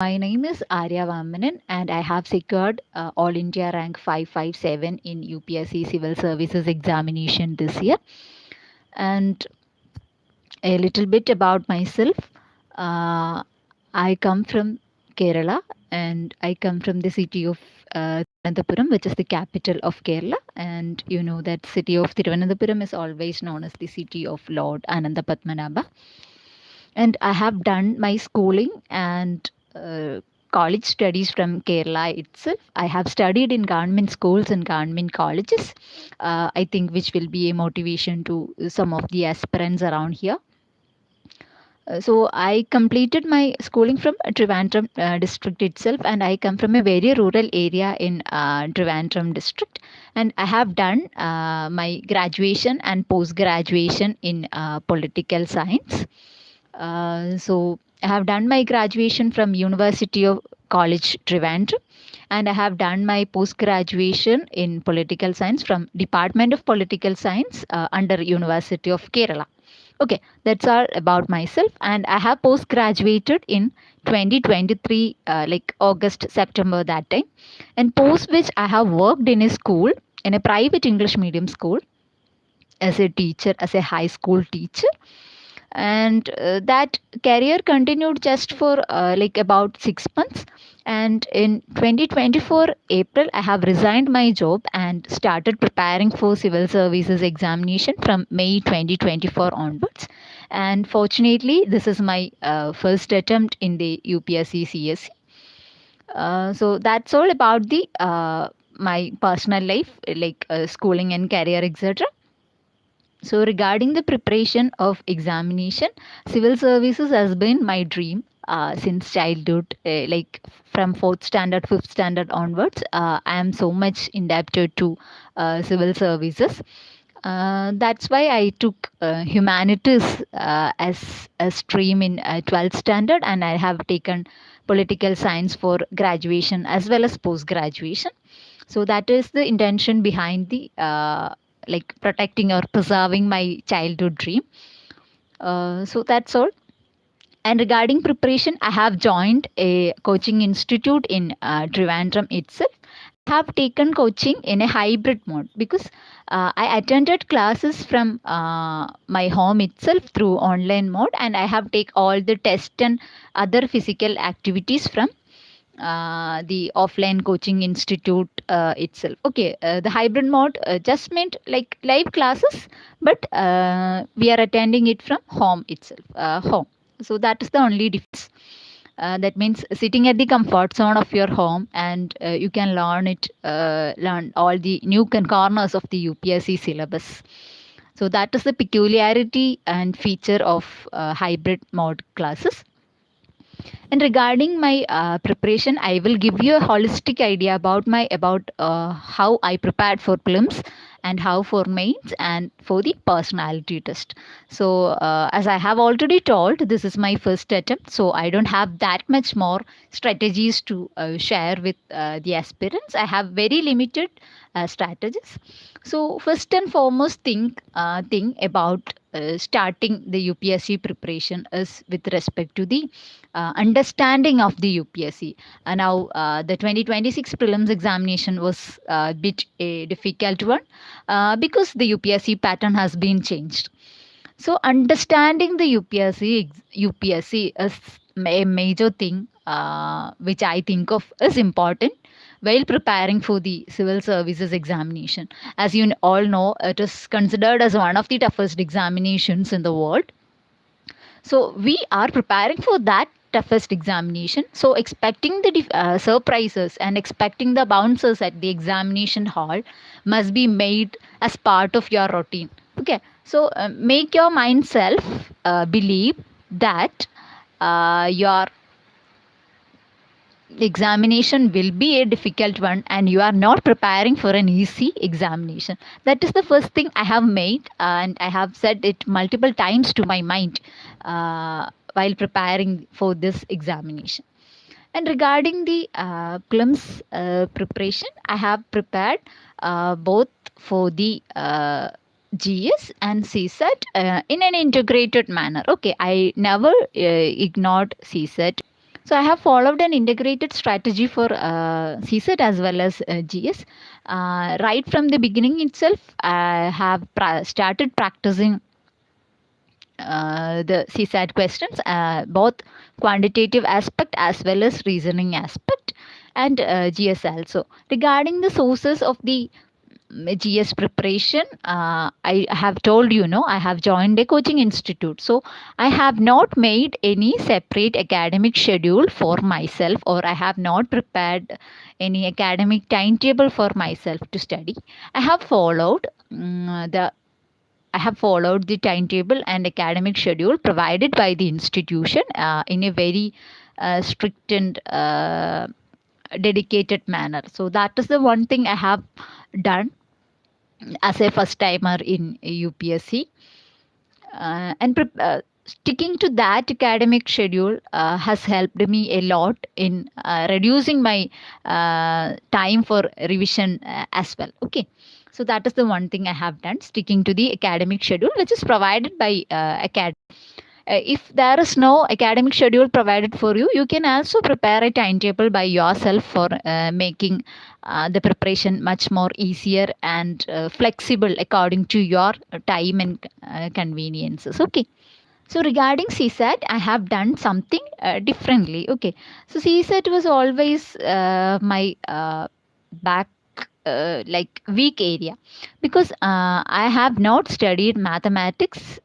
My name is Ariya Vamanan and I have secured All India rank 557 in UPSC Civil Services examination this year. And a little bit about myself. Uh, I come from Kerala and I come from the city of Thiruvananthapuram, which is the capital of Kerala. And you know that city of Thiruvananthapuram is always known as the city of Lord Ananda Padmanabha. And I have done my schooling and college studies from Kerala itself. I have studied in government schools and government colleges. I think which will be a motivation to some of the aspirants around here. So I completed my schooling from Trivandrum district itself, and I come from a very rural area in Trivandrum district, and I have done my graduation and post graduation in political science. So I have done my graduation from University of College Trivandrum, and I have done my post graduation in political science from Department of Political Science under University of Kerala. Okay, that's all about myself, and I have post graduated in 2023, like August, September that time, and post which I have worked in a school, in a private English medium school, as a teacher, as a high school teacher, and that career continued just for like about 6 months, and in 2024 April I have resigned my job and started preparing for civil services examination from May 2024 onwards. And fortunately this is my first attempt in the UPSC CSE. So that's all about the my personal life, like schooling and career, etc. So, regarding the preparation of examination, civil services has been my dream since childhood, like from fourth standard, fifth standard onwards. I am so much indebted to civil services. That's why I took humanities as a stream in 12th standard, and I have taken political science for graduation as well as post graduation. So that is the intention behind the like protecting or preserving my childhood dream. So that's all. And regarding preparation, I have joined a coaching institute in Trivandrum itself. I have taken coaching in a hybrid mode because I attended classes from my home itself through online mode, and I have take all the test and other physical activities from the offline coaching institute itself. Okay, the hybrid mode just meant like live classes, but we are attending it from home itself, home. So that is the only difference. That means sitting at the comfort zone of your home, and you can learn all the nook and corners of the UPSC syllabus. So that is the peculiarity and feature of hybrid mode classes. And regarding my preparation, I will give you a holistic idea about how I prepared for prelims and how for mains and for the personality test. So as I have already told, this is my first attempt, so I don't have that much more strategies to share with the aspirants. I have very limited strategies. So first and foremost thing about starting the UPSC preparation is with respect to the understanding of the UPSC. Now, the 2026 prelims examination was a bit a difficult one because the UPSC pattern has been changed. So, understanding the UPSC is a major thing which I think of is important while preparing for the civil services examination. As you all know, it is considered as one of the toughest examinations in the world. So we are preparing for that toughest examination. So expecting the surprises and expecting the bouncers at the examination hall must be made as part of your routine. Okay. So make your mind self believe that your examination will be a difficult one and you are not preparing for an easy examination. That is the first thing I have made, and I have said it multiple times to my mind while preparing for this examination. And regarding the prelims preparation, I have prepared both for the GS and CSET in an integrated manner. Okay, I never ignored CSET. So I have followed an integrated strategy for CSET as well as GS. Right from the beginning itself, I have started practicing the CSAT questions, both quantitative aspect as well as reasoning aspect, and GS also. Regarding the sources of the GS preparation, I have told you, no, I have joined a coaching institute. So I have not made any separate academic schedule for myself, or I have not prepared any academic timetable for myself to study. I have followed the timetable and academic schedule provided by the institution in a very strict and dedicated manner. So that is the one thing I have done as a first timer in UPSC. Sticking to that academic schedule has helped me a lot in reducing my time for revision as well. Okay. So that is the one thing I have done, sticking to the academic schedule, which is provided by academy. If there is no academic schedule provided for you, you can also prepare a timetable by yourself for making the preparation much more easier and flexible according to your time and conveniences. Okay. So regarding CSAT, I have done something differently. Okay. So CSAT was always my back like weak area, because I have not studied mathematics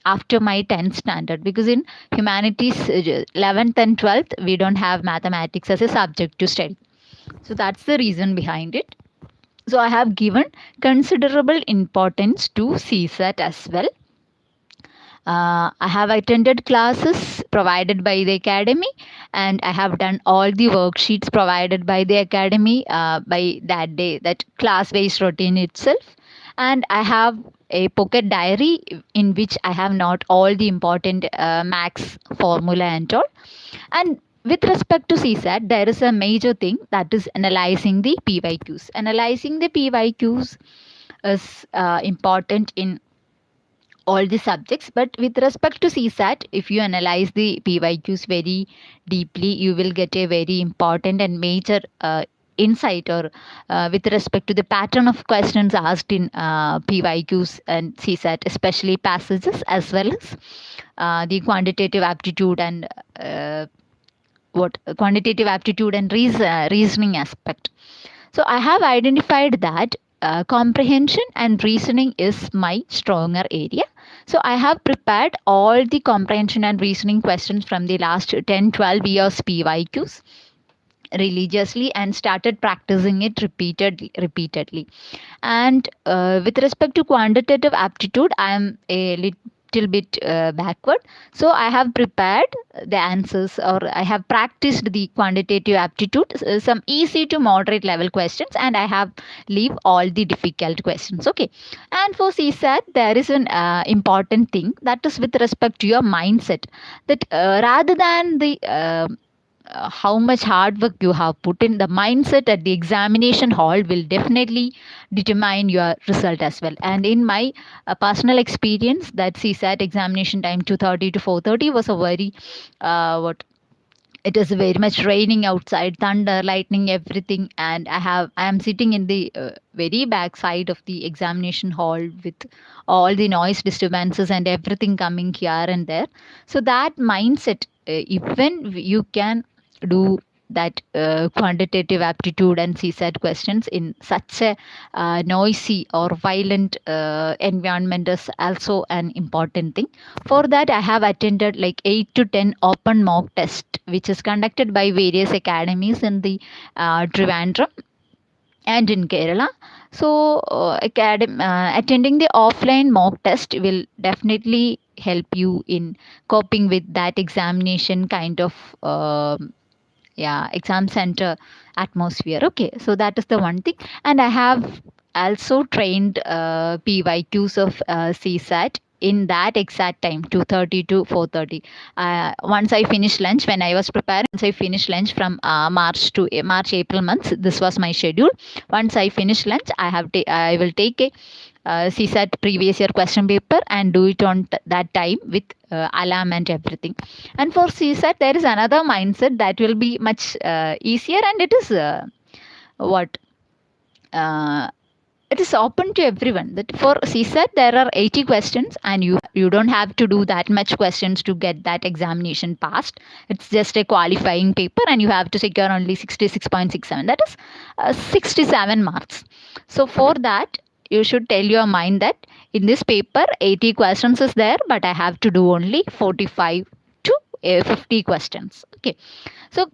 after my 10th standard, because in humanities 11th and 12th we don't have mathematics as a subject to study. So that's the reason behind it. So I have given considerable importance to CSAT as well. I have attended classes provided by the academy, and I have done all the worksheets provided by the academy by that day, that class-based routine itself. And I have a pocket diary in which I have not all the important max formula and all. And with respect to CSAT, there is a major thing, that is analyzing the PYQs. Analyzing the PYQs is important in all the subjects, but with respect to CSAT, if you analyze the PYQs very deeply, you will get a very important and major insight, or with respect to the pattern of questions asked in PYQs and CSAT, especially passages, as well as the quantitative aptitude and reasoning aspect. So I have identified that comprehension and reasoning is my stronger area. So I have prepared all the comprehension and reasoning questions from the last 10-12 years PYQs religiously and started practicing it repeatedly. And with respect to quantitative aptitude, I am a little bit backward. So I have prepared the answers, or I have practiced the quantitative aptitude, some easy to moderate level questions, and I have leave all the difficult questions. Okay. And for CSAT, there is an important thing, that is with respect to your mindset, that rather than the how much hard work you have put in, the mindset at the examination hall will definitely determine your result as well. And in my personal experience, that CSAT examination time 2:30 to 4:30 was a very it is very much raining outside, thunder, lightning, everything, and I am sitting in the very back side of the examination hall with all the noise disturbances and everything coming here and there. So that mindset, even you can do that quantitative aptitude and CSAT questions in such a noisy or violent environment is also an important thing. For that, I have attended like 8 to 10 open mock test, which is conducted by various academies in the Trivandrum and in Kerala. So attending the offline mock test will definitely help you in coping with that examination kind of exam center atmosphere. Okay, so that is the one thing. And I have also trained PYQs of CSAT in that exact time, 2:30 to 4:30. Once I finished lunch, when I was preparing, once I finished lunch from March to March April months, this was my schedule. Once I finish lunch, I will take a CSAT previous year question paper and do it on that time with alarm and everything. And for CSAT, there is another mindset that will be much easier, and it is what? It is open to everyone. That for CSAT there are 80 questions, and you don't have to do that much questions to get that examination passed. It's just a qualifying paper, and you have to secure only 66.67. That is 67 marks. So for that, you should tell your mind that in this paper 80 questions is there, but I have to do only 45 to 50 questions. Okay. So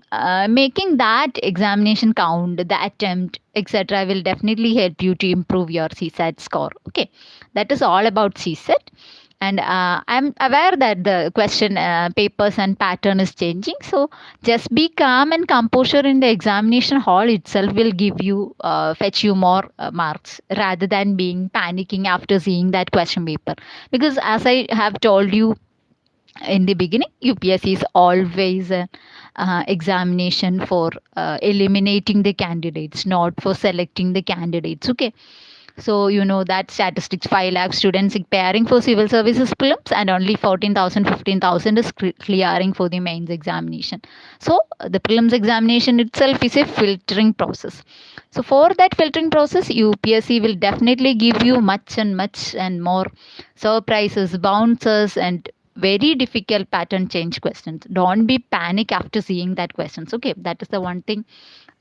making that examination count, the attempt, etc., will definitely help you to improve your CSAT score. Okay, that is all about CSAT. And I'm aware that the question papers and pattern is changing. So just be calm and composure in the examination hall itself will give you, fetch you more marks rather than being panicking after seeing that question paper. Because as I have told you in the beginning, UPSC is always an examination for eliminating the candidates, not for selecting the candidates. Okay. So you know that statistics 5 lakh students preparing for civil services prelims, and only 14,000, 15,000 is clearing for the mains examination. So the prelims examination itself is a filtering process. So for that filtering process, UPSC will definitely give you much and more surprises, bounces, and very difficult pattern change questions. Don't be panic after seeing that questions. Okay, that is the one thing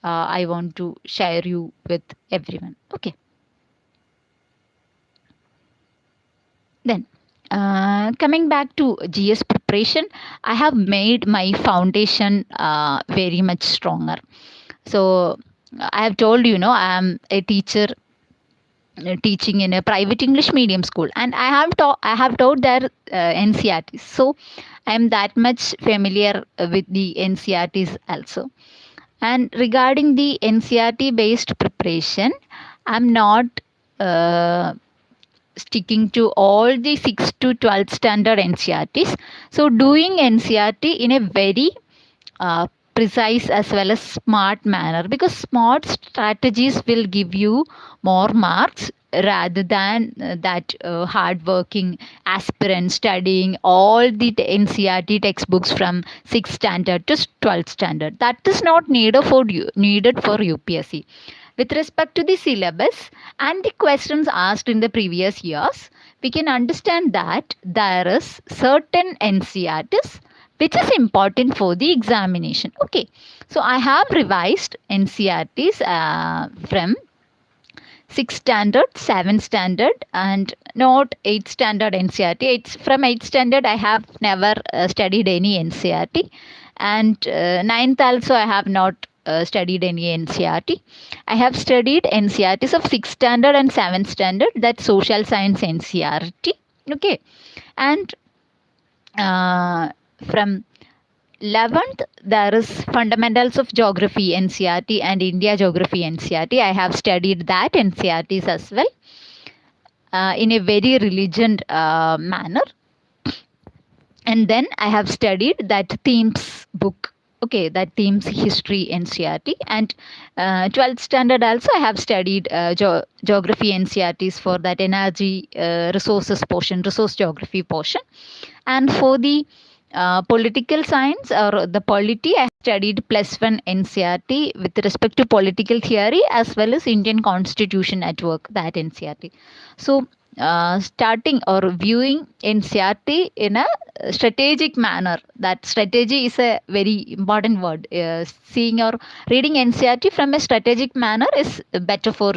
I want to share you with everyone. Okay. Then coming back to GS preparation, I have made my foundation very much stronger. So I have told you, I am a teacher teaching in a private English medium school, and I have taught their NCRTs. So I am that much familiar with the NCRTs also. And regarding the NCRT based preparation, I'm not sticking to all the 6 to 12 standard NCRTs. So doing NCRT in a very precise as well as smart manner, because smart strategies will give you more marks rather than that hard-working aspirant studying all the NCRT textbooks from 6th standard to 12th standard. That is not needed for UPSC. With respect to the syllabus and the questions asked in the previous years, we can understand that there is certain NCRTs which is important for the examination. Okay, so I have revised NCRTs from 6th standard, 7th standard, and not 8th standard NCRT. From 8th standard, I have never studied any NCRT, and 9th also I have not studied any NCRT. I have studied NCRTs of 6th standard and 7th standard, that's social science NCRT. Okay, and from 11th, there is fundamentals of geography NCRT and India geography NCRT. I have studied that NCRTs as well in a very religion manner. And then I have studied that themes book. Okay, that themes history NCRT. And 12th standard also I have studied geography NCRTs for that energy resources portion, resource geography portion. And for the political science or the polity, I studied +1 NCRT with respect to political theory as well as Indian Constitution at Work, that NCRT. So starting or viewing NCRT in a strategic manner, that strategy is a very important word. Seeing or reading NCRT from a strategic manner is better for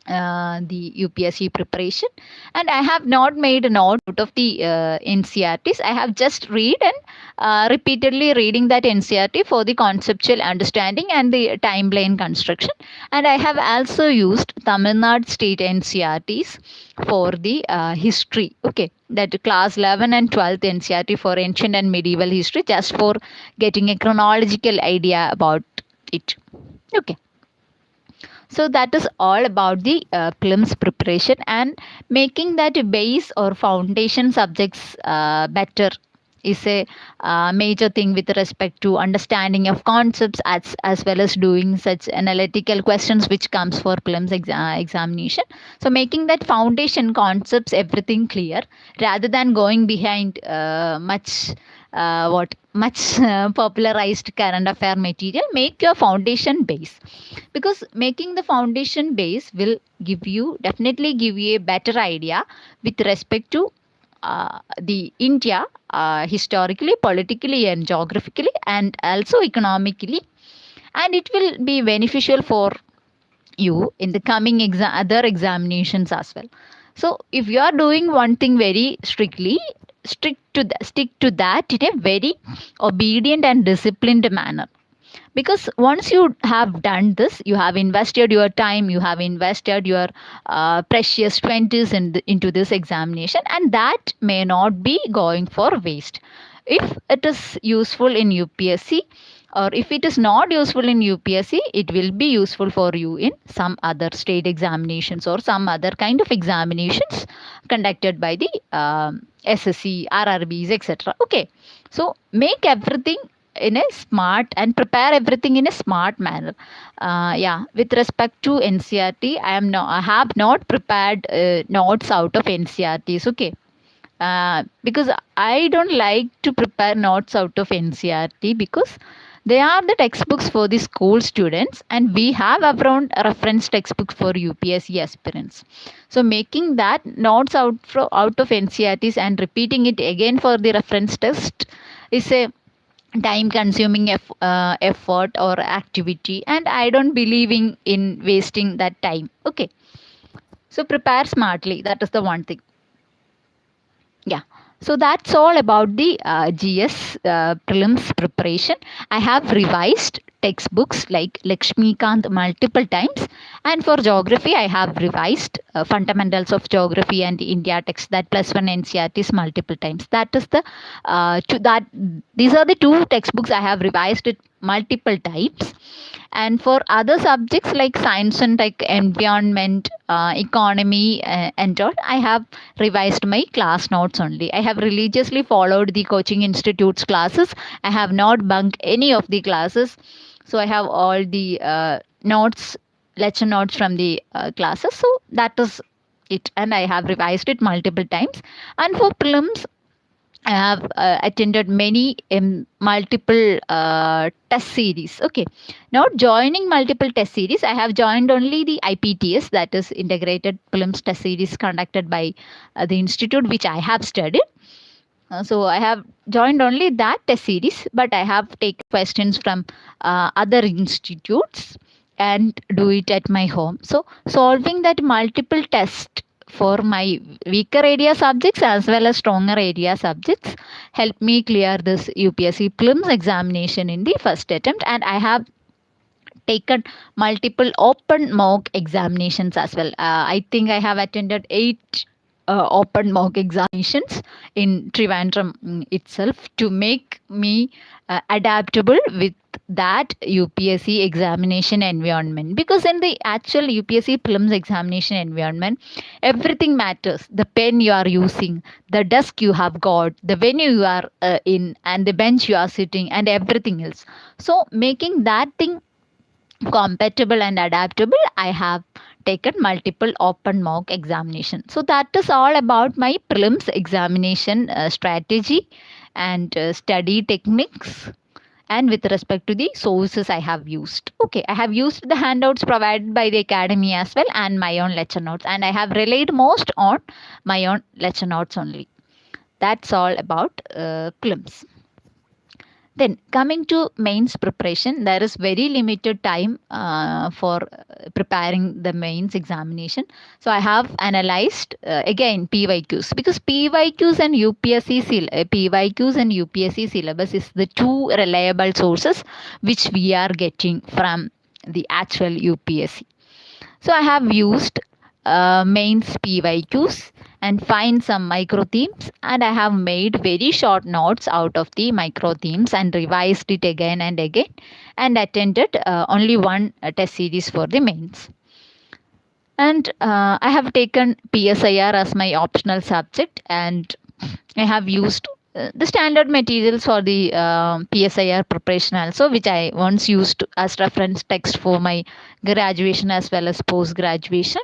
the UPSC preparation. And I have not made a note out of the NCRTs. I have just read and repeatedly reading that NCRT for the conceptual understanding and the timeline construction. And I have also used Tamil Nadu state NCRTs for the history. Okay, that class 11 and 12th NCRT for ancient and medieval history, just for getting a chronological idea about it. Okay. So that is all about the prelims preparation and making that base or foundation subjects better is a major thing with respect to understanding of concepts as well as doing such analytical questions which comes for prelims examination. So making that foundation concepts everything clear rather than going behind much popularized current affair material. Make your foundation base, because making the foundation base will definitely give you a better idea with respect to the India, historically, politically, and geographically, and also economically, and it will be beneficial for you in the coming other examinations as well. So, if you are doing one thing very strictly, stick to that in a very obedient and disciplined manner, because once you have done this, you have invested your time, you have invested your precious 20s into this examination, and that may not be going for waste. If it is useful in UPSC, or if it is not useful in UPSC, it will be useful for you in some other state examinations or some other kind of examinations conducted by the SSC, RRBs, etc. Okay, so make everything in a smart and prepare everything in a smart manner. Yeah, with respect to NCRT, I have not prepared notes out of NCRTs. Okay, because I don't like to prepare notes out of NCRT, because they are the textbooks for the school students, and we have around reference textbooks for UPSC aspirants. So making that notes out of NCRTs and repeating it again for the reference test is a time consuming effort or activity, and I don't believe in wasting that time. Okay, so prepare smartly, that is the one thing. Yeah, so that's all about the GS prelims preparation. I have revised textbooks like Lakshmikant multiple times, and for geography, I have revised fundamentals of geography and India text, that plus one NCRTs multiple times. That is the these are the two textbooks I have revised it multiple times. And for other subjects like science and like environment, economy, and all, I have revised my class notes only. I have religiously followed the coaching institute's classes. I have not bunked any of the classes. So I have all the lecture notes from the classes. So that is it. And I have revised it multiple times. And for prelims, I have attended many multiple test series. Okay, not joining multiple test series. I have joined only the IPTS, that is Integrated Prelims Test Series, conducted by the institute which I have studied. So I have joined only that test series, but I have taken questions from other institutes and do it at my home. So solving that multiple test for my weaker area subjects as well as stronger area subjects helped me clear this UPSC prelims examination in the first attempt, and I have taken multiple open mock examinations as well. I think I have attended 8 open mock examinations in Trivandrum itself, to make me adaptable with that UPSC examination environment. Because in the actual UPSC prelims examination environment, everything matters. The pen you are using, the desk you have got, the venue you are in, and the bench you are sitting, and everything else. So making that thing compatible and adaptable, I have taken multiple open mock examination. So that is all about my prelims examination strategy and study techniques, and with respect to the sources I have used. Okay, I have used the handouts provided by the academy as well, and my own lecture notes, and I have relied most on my own lecture notes only. That's all about prelims. Then coming to mains preparation, there is very limited time for preparing the mains examination. So I have analyzed again PYQs, because PYQs and UPSC syllabus is the two reliable sources which we are getting from the actual UPSC. So I have used mains PYQs and find some micro themes, and I have made very short notes out of the micro themes and revised it again and again, and attended only one test series for the mains. And I have taken PSIR as my optional subject, and I have used the standard materials for the PSIR preparation also, which I once used as reference text for my graduation as well as post graduation.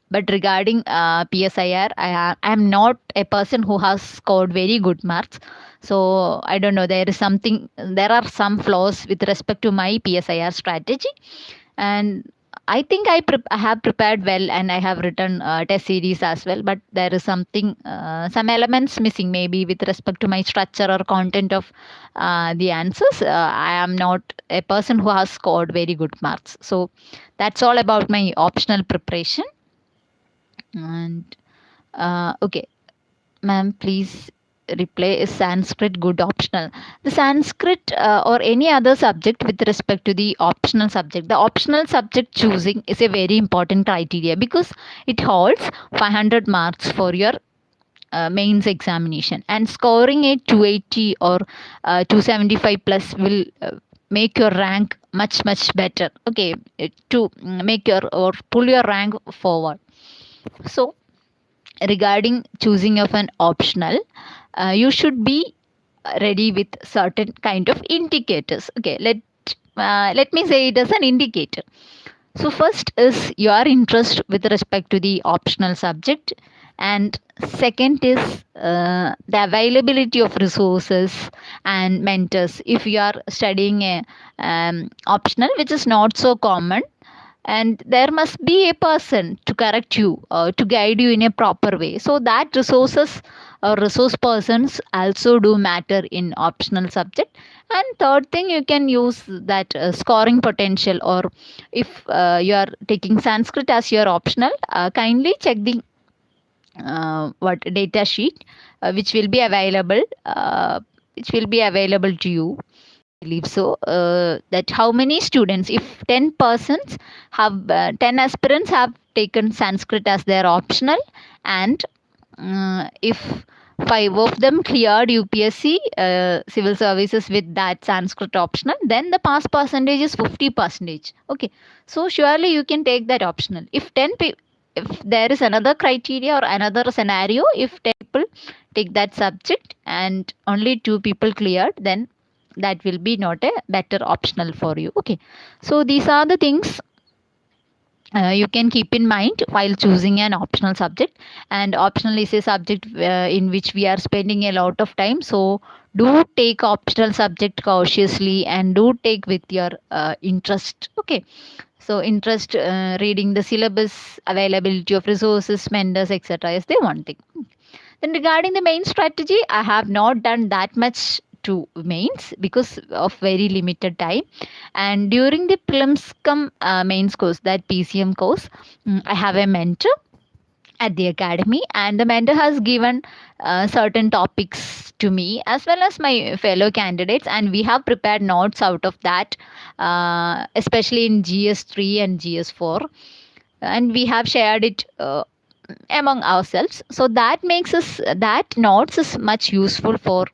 But regarding PSIR, I am not a person who has scored very good marks. So I don't know. There are some flaws with respect to my PSIR strategy, and I think I have prepared well and I have written test series as well. But there is some elements missing, maybe with respect to my structure or content of the answers. I am not a person who has scored very good marks. So that's all about my optional preparation. And okay, ma'am, please reply, is Sanskrit good optional? The Sanskrit or any other subject with respect to the optional subject, the optional subject choosing is a very important criteria because it holds 500 marks for your mains examination, and scoring a 280 or 275 plus will make your rank much better. Okay, to make your or pull your rank forward. So regarding choosing of an optional, you should be ready with certain kind of indicators. Okay, let me say it as an indicator. So first is your interest with respect to the optional subject, and second is the availability of resources and mentors. If you are studying a optional which is not so common, and there must be a person to correct you, to guide you in a proper way, so that resources or resource persons also do matter in optional subject. And third thing, you can use that scoring potential, or if you are taking Sanskrit as your optional, kindly check the what data sheet which will be available to you. Believe so, that how many students, if 10 persons have 10 aspirants have taken Sanskrit as their optional, and if 5 of them cleared UPSC civil services with that Sanskrit optional, then the pass percentage is 50%. Okay, so surely you can take that optional. If if there is another criteria or another scenario, if 10 people take that subject and only 2 people cleared, then that will be not a better optional for you. Okay, so these are the things you can keep in mind while choosing an optional subject. And optional is a subject in which we are spending a lot of time, so do take optional subject cautiously and do take with your interest. Okay, so interest, reading the syllabus, availability of resources, mentors, etc. is the one thing. Then regarding the main strategy, I have not done that much to mains because of very limited time. And during the prelims cum mains course, that PCM course, I have a mentor at the academy, and the mentor has given certain topics to me as well as my fellow candidates, and we have prepared notes out of that, especially in GS3 and GS4, and we have shared it among ourselves. So that makes us, that notes is much useful for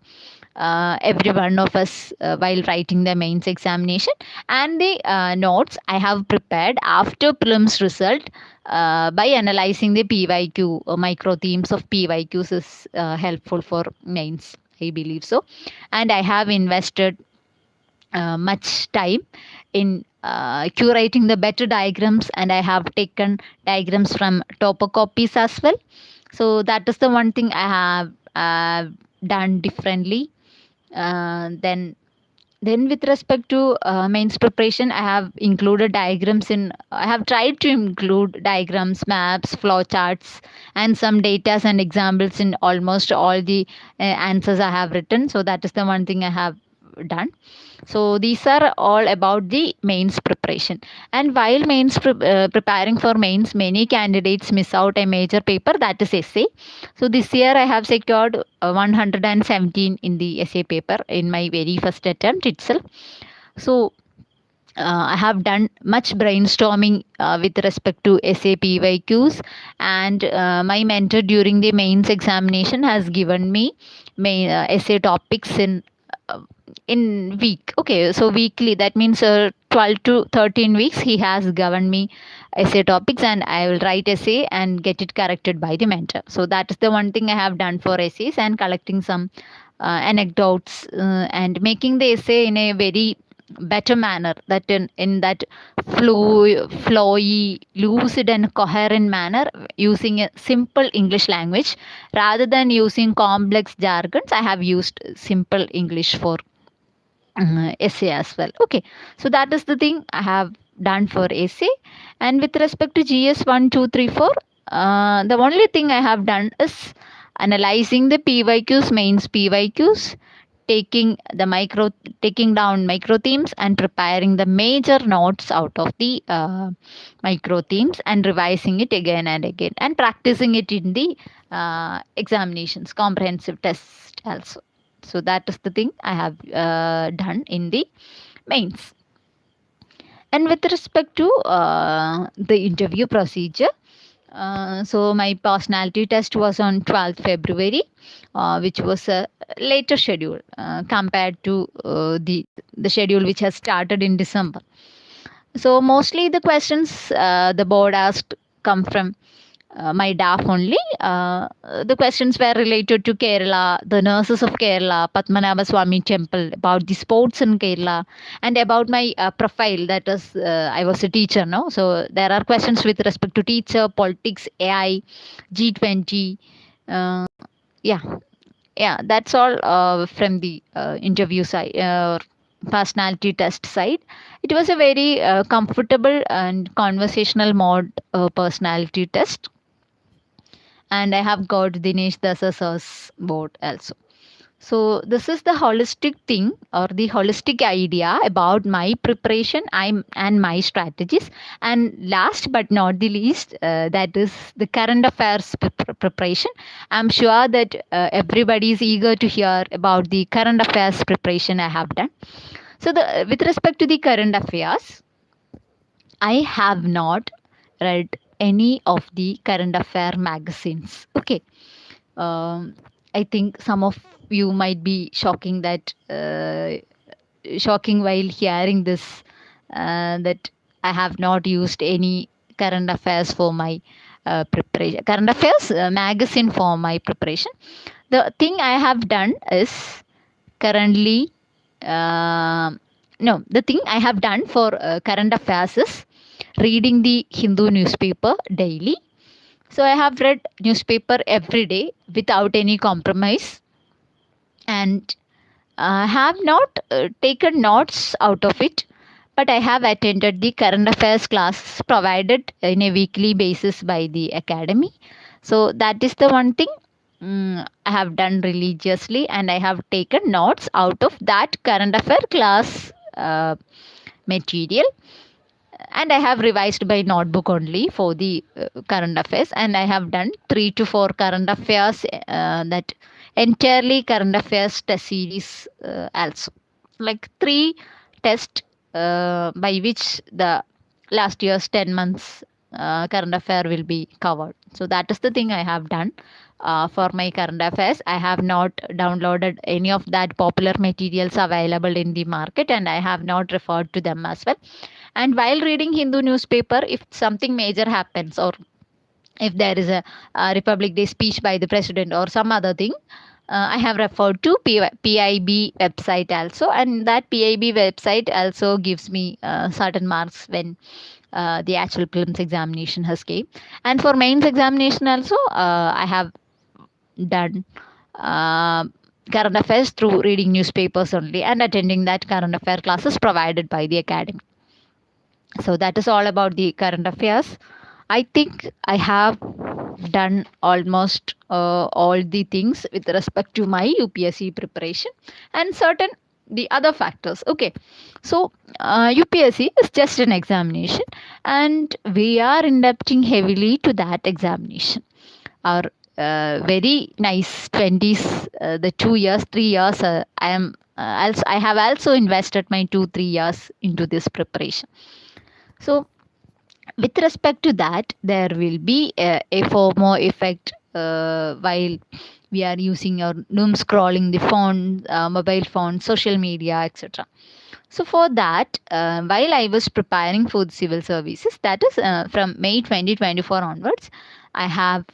every one of us while writing the mains examination. And the notes I have prepared after prelims result by analyzing the PYQ, micro themes of PYQs is helpful for mains, I believe so. And I have invested much time in curating the better diagrams, and I have taken diagrams from topocopies as well. So that is the one thing I have done differently. Then with respect to mains preparation, I have included diagrams I have tried to include diagrams, maps, flowcharts, and some data and examples in almost all the answers I have written. So that is the one thing I have done. So these are all about the mains preparation. And while mains preparing for mains, many candidates miss out a major paper, that is essay. So this year I have secured 117 in the essay paper in my very first attempt itself. So I have done much brainstorming with respect to essay PYQs, and my mentor during the mains examination has given me essay topics in week. Okay, so weekly, that means 12 to 13 weeks he has given me essay topics, and I will write essay and get it corrected by the mentor. So that is the one thing I have done for essays, and collecting some anecdotes, and making the essay in a very better manner, that in that flowy, lucid and coherent manner, using a simple English language rather than using complex jargons. I have used simple English for essay as well. Okay, so that is the thing I have done for essay. And with respect to GS 1 2 3 4, the only thing I have done is analyzing the PYQs, mains PYQs, taking down micro themes and preparing the major notes out of the micro themes and revising it again and again and practicing it in the examinations, comprehensive tests also. So that is the thing I have done in the mains. And with respect to the interview procedure, so my personality test was on 12th February, which was a later schedule compared to the schedule which has started in December. So mostly the questions the board asked come from my DAF only. The questions were related to Kerala, the nurses of Kerala, Padmanabha Swami temple, about the sports in Kerala, and about my profile. That is, I was a teacher, no? So there are questions with respect to teacher, politics, AI, G20. Yeah, that's all from the interview side. Personality test side. It was a very comfortable and conversational mode personality test, and I have got Dinesh Dasas's board also. So this is the holistic thing or the holistic idea about my preparation and my strategies. And last but not the least, that is the current affairs preparation. I'm sure that everybody is eager to hear about the current affairs preparation I have done. So with respect to the current affairs, I have not read any of the current affair magazines. Okay. I think some of you might be shocking while hearing this, that I have not used any current affairs for my preparation. Current affairs magazine for my preparation. The thing I have done is currently, the thing I have done for current affairs is reading the Hindu newspaper daily. So I have read newspaper every day without any compromise, and have not taken notes out of it, but I have attended the current affairs classes provided in a weekly basis by the academy. So that is the one thing I have done religiously, and I have taken notes out of that current affair class material, and I have revised by notebook only for the current affairs, and I have done 3 to 4 current affairs, that entirely current affairs test series also, like 3 tests by which the last year's 10 months current affair will be covered. So that is the thing I have done for my current affairs. I have not downloaded any of that popular materials available in the market, and I have not referred to them as well. And while reading Hindu newspaper, if something major happens, or if there is a Republic Day speech by the president or some other thing, I have referred to PIB website also, and that PIB website also gives me certain marks when the actual prelims examination has came. And for mains examination also, I have done current affairs through reading newspapers only and attending that current affair classes provided by the academy. So that is all about the current affairs. I think I have done almost all the things with respect to my UPSC preparation and certain the other factors. Okay, so UPSC is just an examination, and we are indebting heavily to that examination. Our very nice 20s, the 2 years, 3 years, I have also invested my 2-3 years into this preparation. So with respect to that, there will be a FOMO effect while we are using or doom scrolling the phone, mobile phone, social media, etc. So for that, while I was preparing for the civil services, that is from May 2024 onwards, I have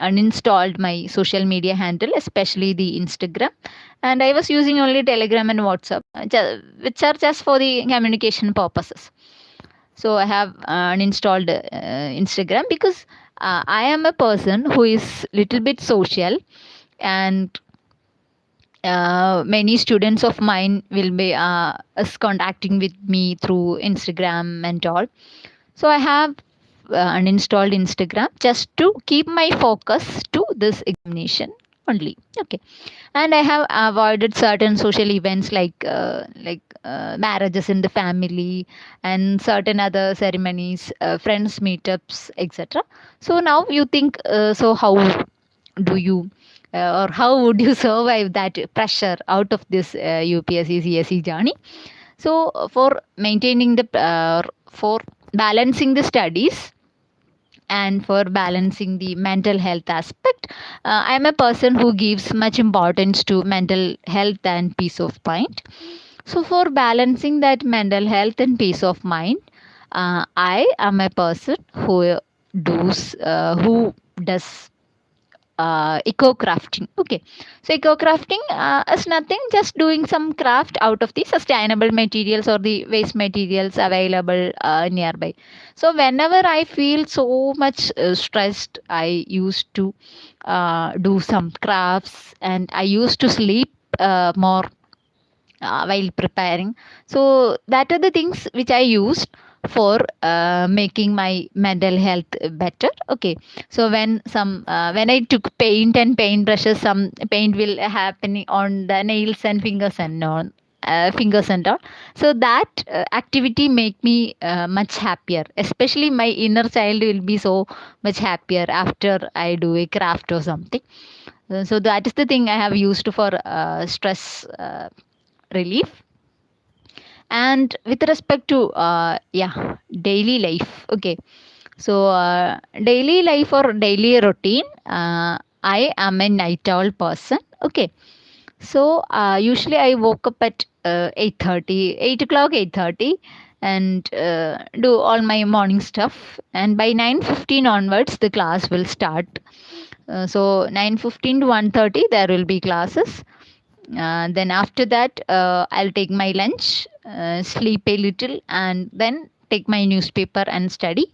uninstalled my social media handle, especially the Instagram, and I was using only Telegram and WhatsApp, which are just for the communication purposes. So I have uninstalled Instagram because I am a person who is little bit social, and many students of mine will be is contacting with me through Instagram and all. So I have uninstalled Instagram just to keep my focus to this examination only. Okay, and I have avoided certain social events like marriages in the family and certain other ceremonies, friends meetups, etc. So now you think, so how do you or how would you survive that pressure out of this UPSC CSE journey? So for maintaining the for balancing the studies and for balancing the mental health aspect, I'm a person who gives much importance to mental health and peace of mind. So for balancing that mental health and peace of mind, I am a person who does eco crafting. Okay, so eco crafting is nothing, just doing some craft out of the sustainable materials or the waste materials available nearby. So whenever I feel so much stressed, I used to do some crafts, and I used to sleep more while preparing. So that are the things which I used for making my mental health better. Okay, so when I took paint and paint brushes, some paint will happen on the nails and fingers and on fingers and all. So that activity make me much happier, especially my inner child will be so much happier after I do a craft or something. So that is the thing I have used for stress relief. And with respect to daily life, okay, so daily life or daily routine, I am a night owl person. Okay, so usually I woke up at 8:30, 8 o'clock, 8:30, and do all my morning stuff, and by 9:15 onwards the class will start. So 9:15 to 1:30 there will be classes. Then after that, I'll take my lunch, sleep a little, and then take my newspaper and study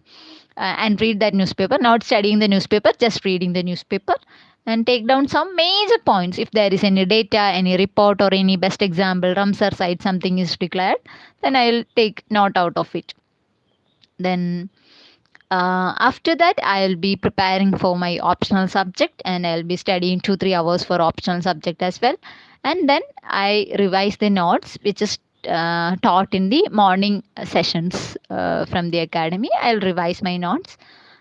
and read that newspaper. Not studying the newspaper, just reading the newspaper, and take down some major points. If there is any data, any report, or any best example, Ramsar site something is declared, then I'll take note out of it. Then after that, I'll be preparing for my optional subject, and I'll be studying 2-3 hours for optional subject as well. And then I revise the notes which is taught in the morning sessions from the academy. I'll revise my notes,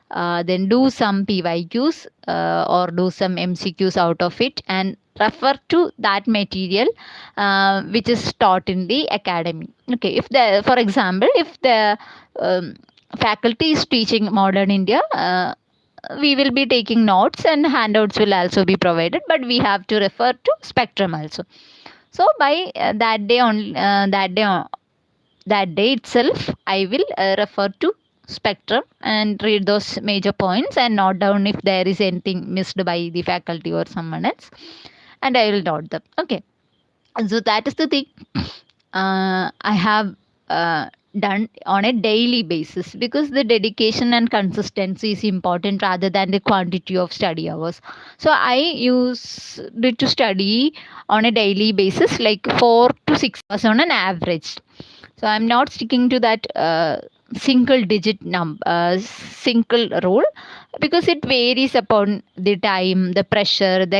then do some PYQs or do some MCQs out of it, and refer to that material which is taught in the academy. Okay, if the, for example, if the faculty is teaching modern India, we will be taking notes, and handouts will also be provided, but we have to refer to spectrum also. So by that day itself, I will refer to spectrum and read those major points and note down if there is anything missed by the faculty or someone else, and I will note them. Okay, so that is the thing I have done on a daily basis, because the dedication and consistency is important rather than the quantity of study hours. So I use it to study on a daily basis, like 4 to 6 hours on an average. So I'm not sticking to that single digit single rule, because it varies upon the time, the pressure, the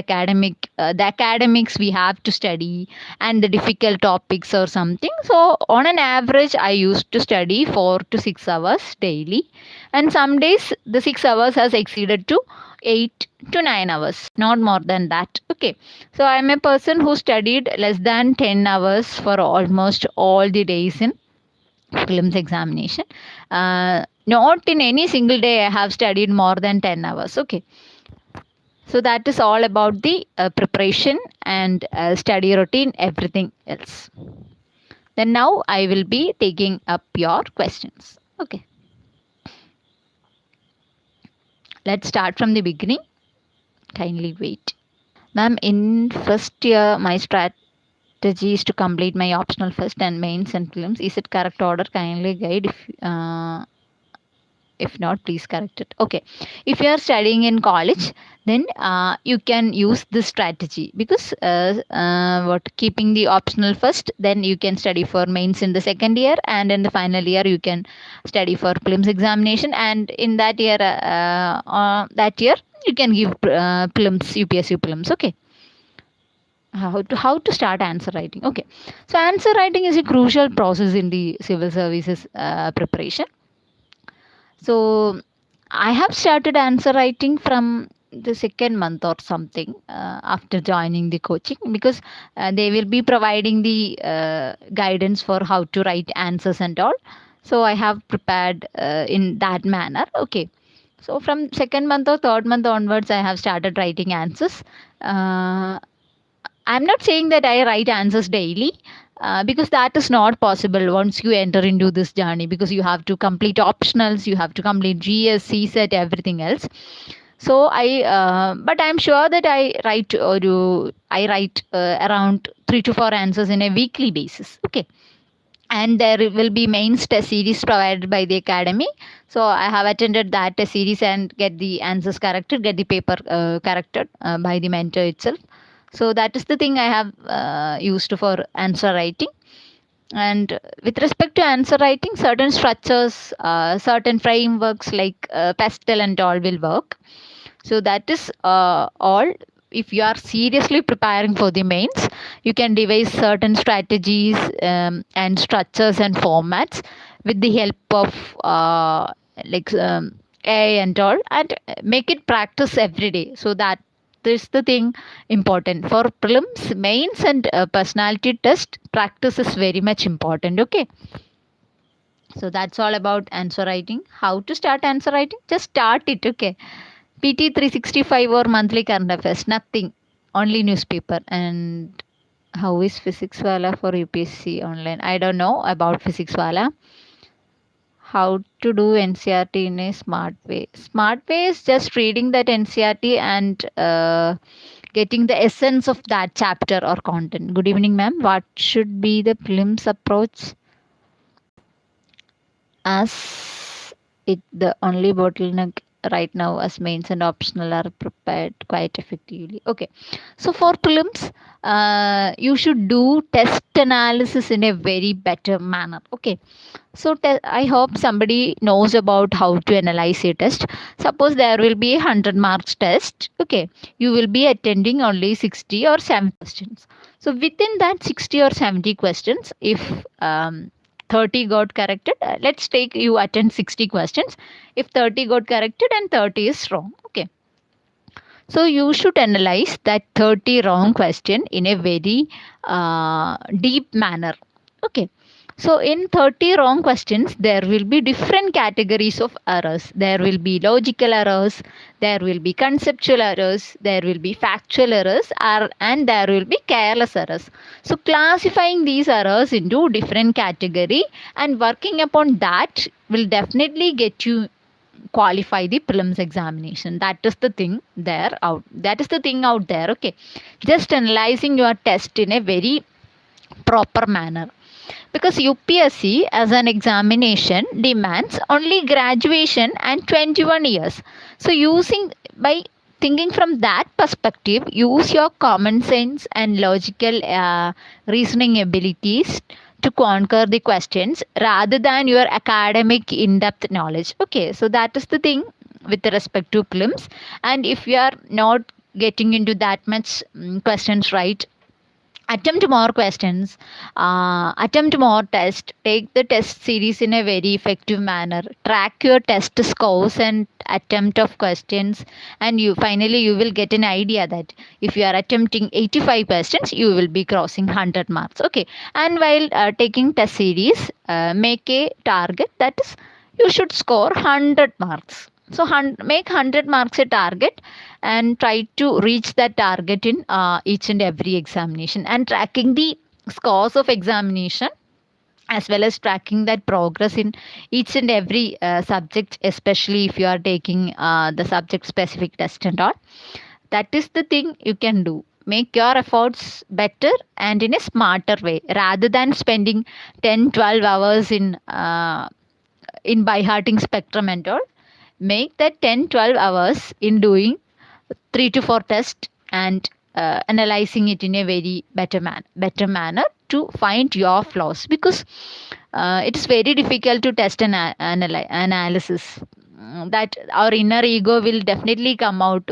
academics we have to study, and the difficult topics or something. So on an average, I used to study 4 to 6 hours daily, and some days the 6 hours has exceeded to 8 to 9 hours, not more than that. Okay, so I'm a person who studied less than 10 hours for almost all the days in prelims examination. Not in any single day I have studied more than 10 hours. Okay, so that is all about the preparation and study routine, everything else. Then now I will be taking up your questions. Okay, let's start from the beginning. Kindly wait. Ma'am, in first year, my strategy is to complete my optional first and mains and films. Is it correct order? Kindly guide. If not, please correct it. Okay. If you are studying in college, then you can use this strategy, because what keeping the optional first, then you can study for mains in the second year, and in the final year you can study for prelims examination, and in that year you can give prelims, UPSC prelims. Okay. How to start answer writing? Okay, so answer writing is a crucial process in the civil services preparation. So I have started answer writing from the second month or something after joining the coaching, because they will be providing the guidance for how to write answers and all. So I have prepared in that manner. Okay. So from second month or third month onwards, I have started writing answers. I'm not saying that I write answers daily, because that is not possible once you enter into this journey, because you have to complete optionals, you have to complete GS, CSET, everything else. So but I'm sure that I write around 3 to 4 answers in a weekly basis. Okay. And there will be mains test series provided by the academy. So I have attended that test series and get the answers corrected, get the paper corrected by the mentor itself. So that is the thing I have used for answer writing. And with respect to answer writing, certain structures, certain frameworks like pastel and all will work. So that is all. If you are seriously preparing for the mains, you can devise certain strategies and structures and formats with the help of AI and all, and make it practice every day. So that is the thing important for prelims, mains, and personality test. Practice is very much important. Okay. So that's all about answer writing. How to start answer writing? Just start it. Okay. PT 365 or monthly current affairs, nothing, only newspaper. And how is physics wala for UPSC online? I don't know about physics wala. How to do NCRT in a smart way? Smart way is just reading that NCRT and getting the essence of that chapter or content. Good evening, ma'am. What should be the prelims approach? As it the only bottleneck right now, as mains and optional are prepared quite effectively. Okay, so for prelims, you should do test analysis in a very better manner. Okay, so I hope somebody knows about how to analyze a test. Suppose there will be a 100 marks test. Okay, you will be attending only 60 or 70 questions. So within that 60 or 70 questions, if 30 got corrected, let's take you attend 60 questions. If 30 got corrected and 30 is wrong, okay, so you should analyze that 30 wrong question in a very deep manner. Okay, so in 30 wrong questions, there will be different categories of errors. There will be logical errors, there will be conceptual errors, there will be factual errors, and there will be careless errors. So classifying these errors into different category and working upon that will definitely get you qualify the prelims examination. That is the thing out there. Okay, just analyzing your test in a very proper manner, because UPSC as an examination demands only graduation and 21 years. So by thinking from that perspective, use your common sense and logical reasoning abilities to conquer the questions rather than your academic in-depth knowledge. Okay, so that is the thing with respect to prelims. And if you are not getting into that much questions right, attempt more questions, attempt more tests, take the test series in a very effective manner, track your test scores and attempt of questions, and you will get an idea that if you are attempting 85 questions, you will be crossing 100 marks. Okay, and while taking test series, make a target, that is, you should score 100 marks. So make 100 marks a target and try to reach that target in each and every examination, and tracking the scores of examination as well as tracking that progress in each and every subject, especially if you are taking the subject specific test and all. That is the thing you can do. Make your efforts better and in a smarter way rather than spending 10-12 hours in by hearting spectrum and all. Make that 10-12 hours in doing 3 to 4 tests and analyzing it in a very better manner to find your flaws, because it is very difficult to test an analysis. That our inner ego will definitely come out,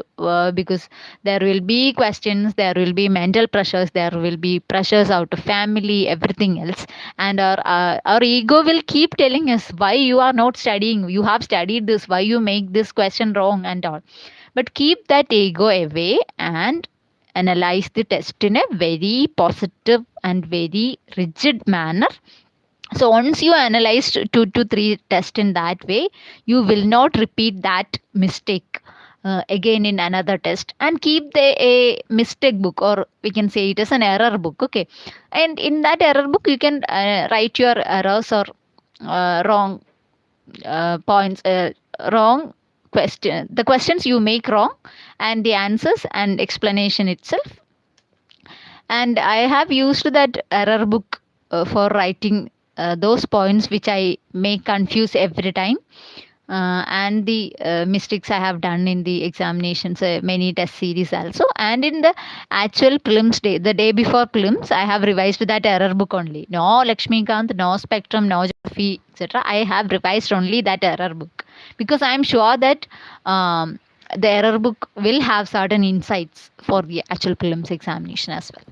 because there will be questions, there will be mental pressures, there will be pressures out of family, everything else, and our ego will keep telling us why you are not studying, you have studied this, why you make this question wrong and all. But keep that ego away and analyze the test in a very positive and very rigid manner. So once you analyze 2 to 3 tests in that way, you will not repeat that mistake again in another test, and keep a mistake book, or we can say it as an error book. Okay, and in that error book you can write your errors or wrong points, wrong question, the questions you make wrong, and the answers and explanation itself. And I have used that error book for writing those points which I may confuse every time, and the mistakes I have done in the examinations, many test series also, and in the actual prelims day, the day before prelims, I have revised that error book only. No Lakshmikant, no spectrum, no geography, etc. I have revised only that error book, because I am sure that the error book will have certain insights for the actual prelims examination as well.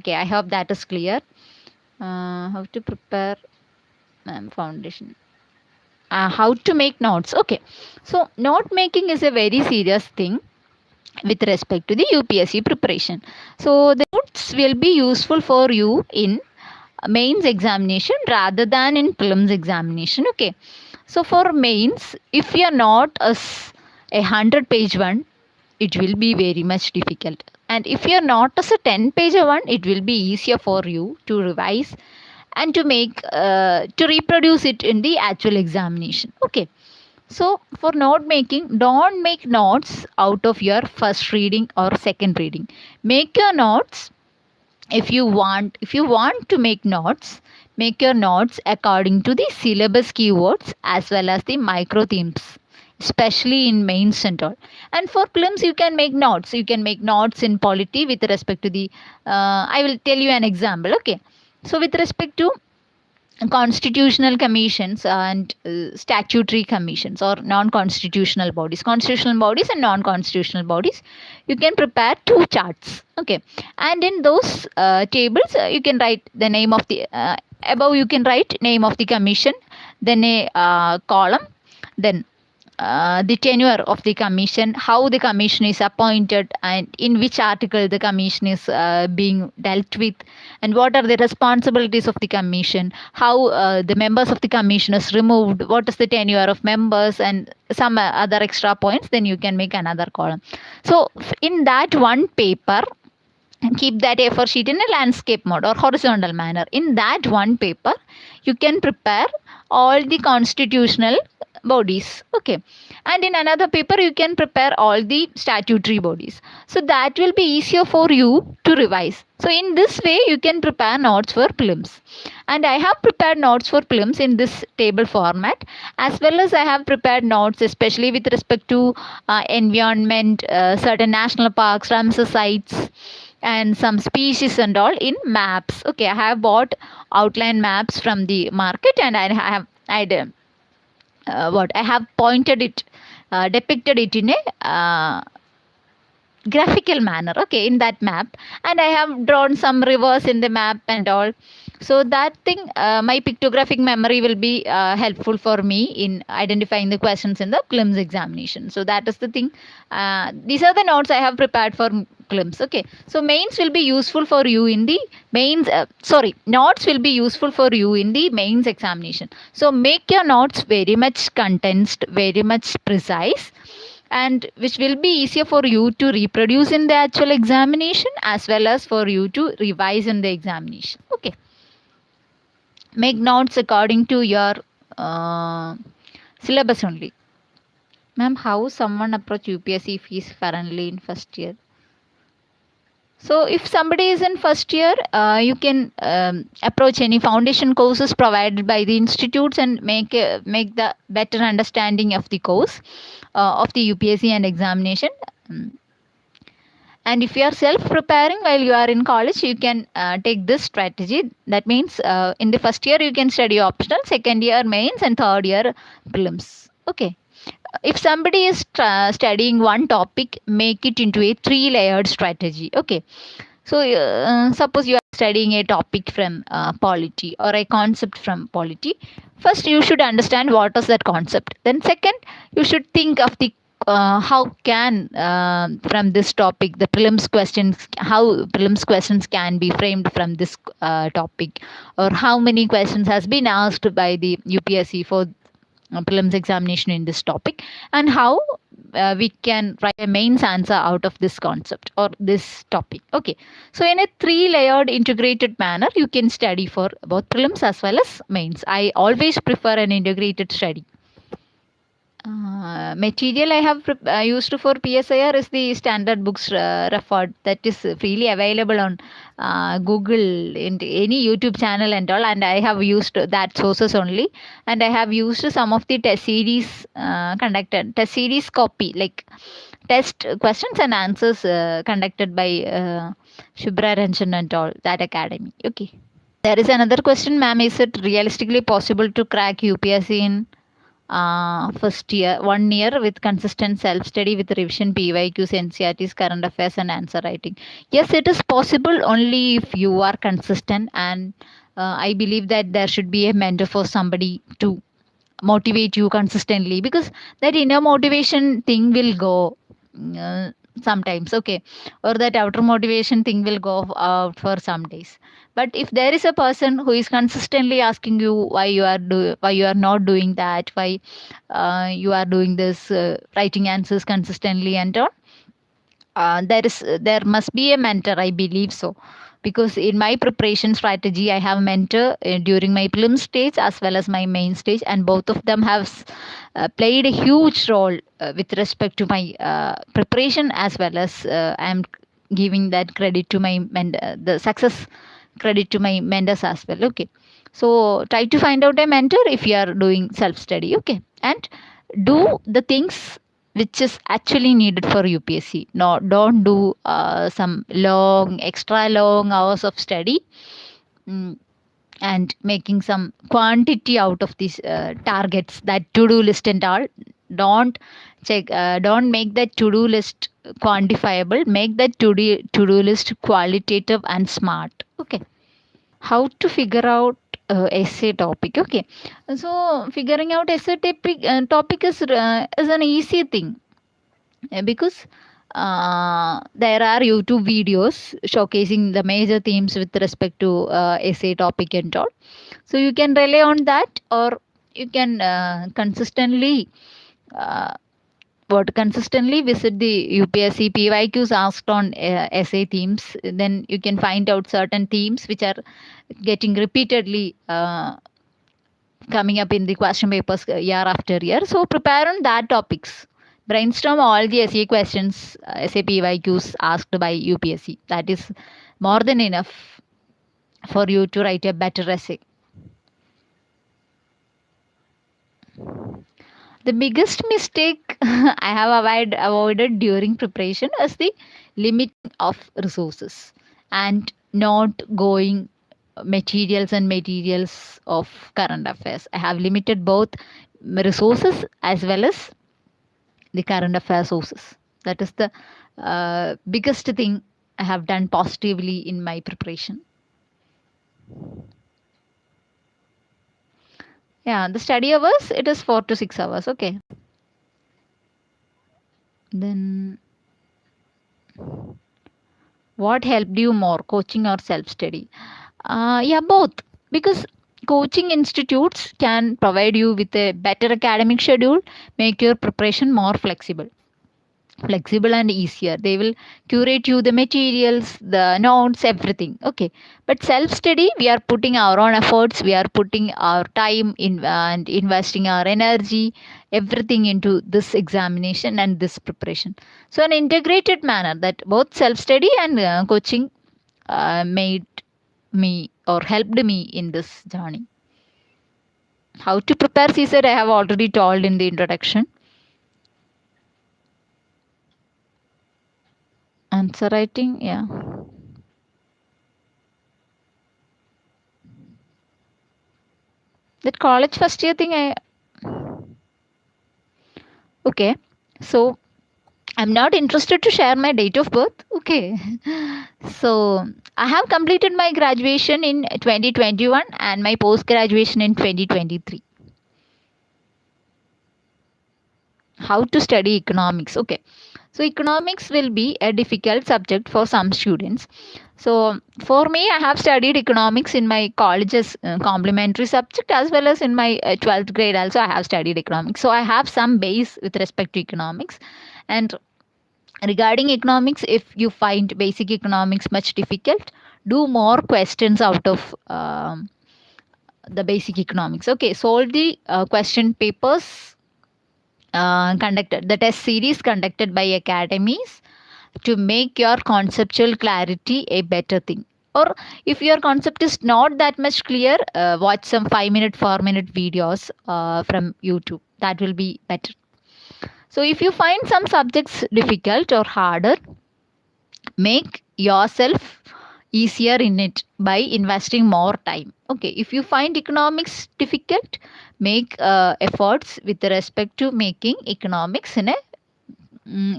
Okay, I hope that is clear. How to prepare foundation. How to make notes. Okay, so note making is a very serious thing with respect to the UPSC preparation. So the notes will be useful for you in mains examination rather than in prelims examination. Okay, so for mains, if you are not a 100-page one, it will be very much difficult, and if you are not as a 10-page one, it will be easier for you to revise and to make to reproduce it in the actual examination. Okay, so for note making, don't make notes out of your first reading or second reading. Make your notes, if you want to make notes, make your notes according to the syllabus keywords as well as the micro themes, especially in mains and all. And for prelims, you can make notes. You can make notes in polity with respect to the I will tell you an example. Okay, so with respect to constitutional commissions and statutory commissions, or non-constitutional bodies, constitutional bodies and non-constitutional bodies, you can prepare 2 charts. Okay, and in those tables, you can write the name of the above, you can write name of the commission, then a column, then the tenure of the commission, how the commission is appointed, and in which article the commission is being dealt with, and what are the responsibilities of the commission, how the members of the commission is removed, what is the tenure of members, and some other extra points. Then you can make another column. So in that one paper, keep that A4 sheet in a landscape mode or horizontal manner. In that one paper, you can prepare all the constitutional bodies. Okay, and in another paper you can prepare all the statutory bodies, so that will be easier for you to revise. So in this way you can prepare notes for prelims, and I have prepared notes for prelims in this table format, as well as I have prepared notes especially with respect to environment, certain national parks, Ramsar sites, and some species and all in maps. Okay, I have bought outline maps from the market, and I have I have pointed it, depicted it in a graphical manner, okay, in that map, and I have drawn some rivers in the map and all. So that thing, my pictographic memory will be helpful for me in identifying the questions in the prelims examination. So that is the thing. These are the notes I have prepared for prelims. Okay, so mains will be useful for you in the mains, notes will be useful for you in the mains examination. So make your notes very much condensed, very much precise, and which will be easier for you to reproduce in the actual examination as well as for you to revise in the examination. Okay, make notes according to your syllabus only. Ma'am, how someone approach UPSC if he's currently in first year? So if somebody is in first year, you can approach any foundation courses provided by the institutes and make the better understanding of the course of the UPSC and examination. Mm. And if you are self preparing while you are in college, you can take this strategy. That means in the first year you can study optional, second year mains, and third year prelims. Okay. If somebody is studying one topic, make it into a 3-layered strategy. Okay. So suppose you are studying a topic from polity or a concept from polity. First, you should understand what is that concept. Then second, you should think of the how can from this topic the prelims questions, how prelims questions can be framed from this topic, or how many questions has been asked by the UPSC for prelims examination in this topic, and how we can write a mains answer out of this concept or this topic. Okay, so in a 3-layered integrated manner you can study for both prelims as well as mains. I always prefer an integrated study. Material I have used for PSIR is the standard books referred, that is freely available on Google, in any YouTube channel and all, and I have used that sources only, and I have used some of the test series test series copy, like test questions and answers conducted by Shubhra Ranjan and all, that academy. Okay. There is another question, ma'am. Is it realistically possible to crack UPSC in first year, 1 year with consistent self study with revision PYQs, NCRTs, current affairs, and answer writing? Yes, it is possible only if you are consistent, and I believe that there should be a mentor for somebody to motivate you consistently, because that inner motivation thing will go sometimes, okay, or that outer motivation thing will go out for some days. But if there is a person who is consistently asking you why you are not doing that, why you are doing this, writing answers consistently and all, there must be a mentor, I believe so, because in my preparation strategy I have a mentor during my prelim stage as well as my main stage, and both of them have played a huge role with respect to my preparation, as well as I am giving that credit to my the success credit to my mentors as well. Okay, so try to find out a mentor if you are doing self study. Okay, and do the things which is actually needed for UPSC. No, don't do some extra long hours of study, and making some quantity out of these targets, that to-do list and all. Don't don't make that to-do list quantifiable. Make that to-do list qualitative and smart. Okay. How to figure out essay topic? Okay, so figuring out essay topic is an easy thing, because there are YouTube videos showcasing the major themes with respect to essay topic and all, so you can rely on that, or you can consistently visit the UPSC PYQs asked on essay themes. Then you can find out certain themes which are getting repeatedly coming up in the question papers year after year. So prepare on that topics. Brainstorm all the essay questions, essay PYQs asked by UPSC. That is more than enough for you to write a better essay. The biggest mistake I have avoided during preparation is the limiting of resources and not going materials of current affairs. I have limited both resources as well as the current affairs sources. That is the biggest thing I have done positively in my preparation. Yeah, the study hours, it is 4 to 6 hours. Okay. Then what helped you more, coaching or self-study? Yeah, both. Because coaching institutes can provide you with a better academic schedule, make your preparation more flexible. flexible and easier. They will curate you the materials, the notes, everything. Okay, but self study, we are putting our own efforts, we are putting our time in and investing our energy, everything into this examination and this preparation. So an integrated manner, that both self study and coaching made me or helped me in this journey. How to prepare CSET, I have already told in the introduction. Answer writing, yeah. That college first year thing, okay. So I'm not interested to share my date of birth. Okay. So I have completed my graduation in 2021 and my post graduation in 2023. How to study economics? Okay. So economics will be a difficult subject for some students. So for me, I have studied economics in my college's complementary subject, as well as in my 12th grade also I have studied economics. So I have some base with respect to economics. And regarding economics, if you find basic economics much difficult, do more questions out of the basic economics. Okay, solve the question papers conducted, the test series conducted by academies, to make your conceptual clarity a better thing. Or if your concept is not that much clear, watch some 5-minute 4-minute videos from YouTube, that will be better. So if you find some subjects difficult or harder, make yourself easier in it by investing more time. Okay, if you find economics difficult, make efforts with respect to making economics in a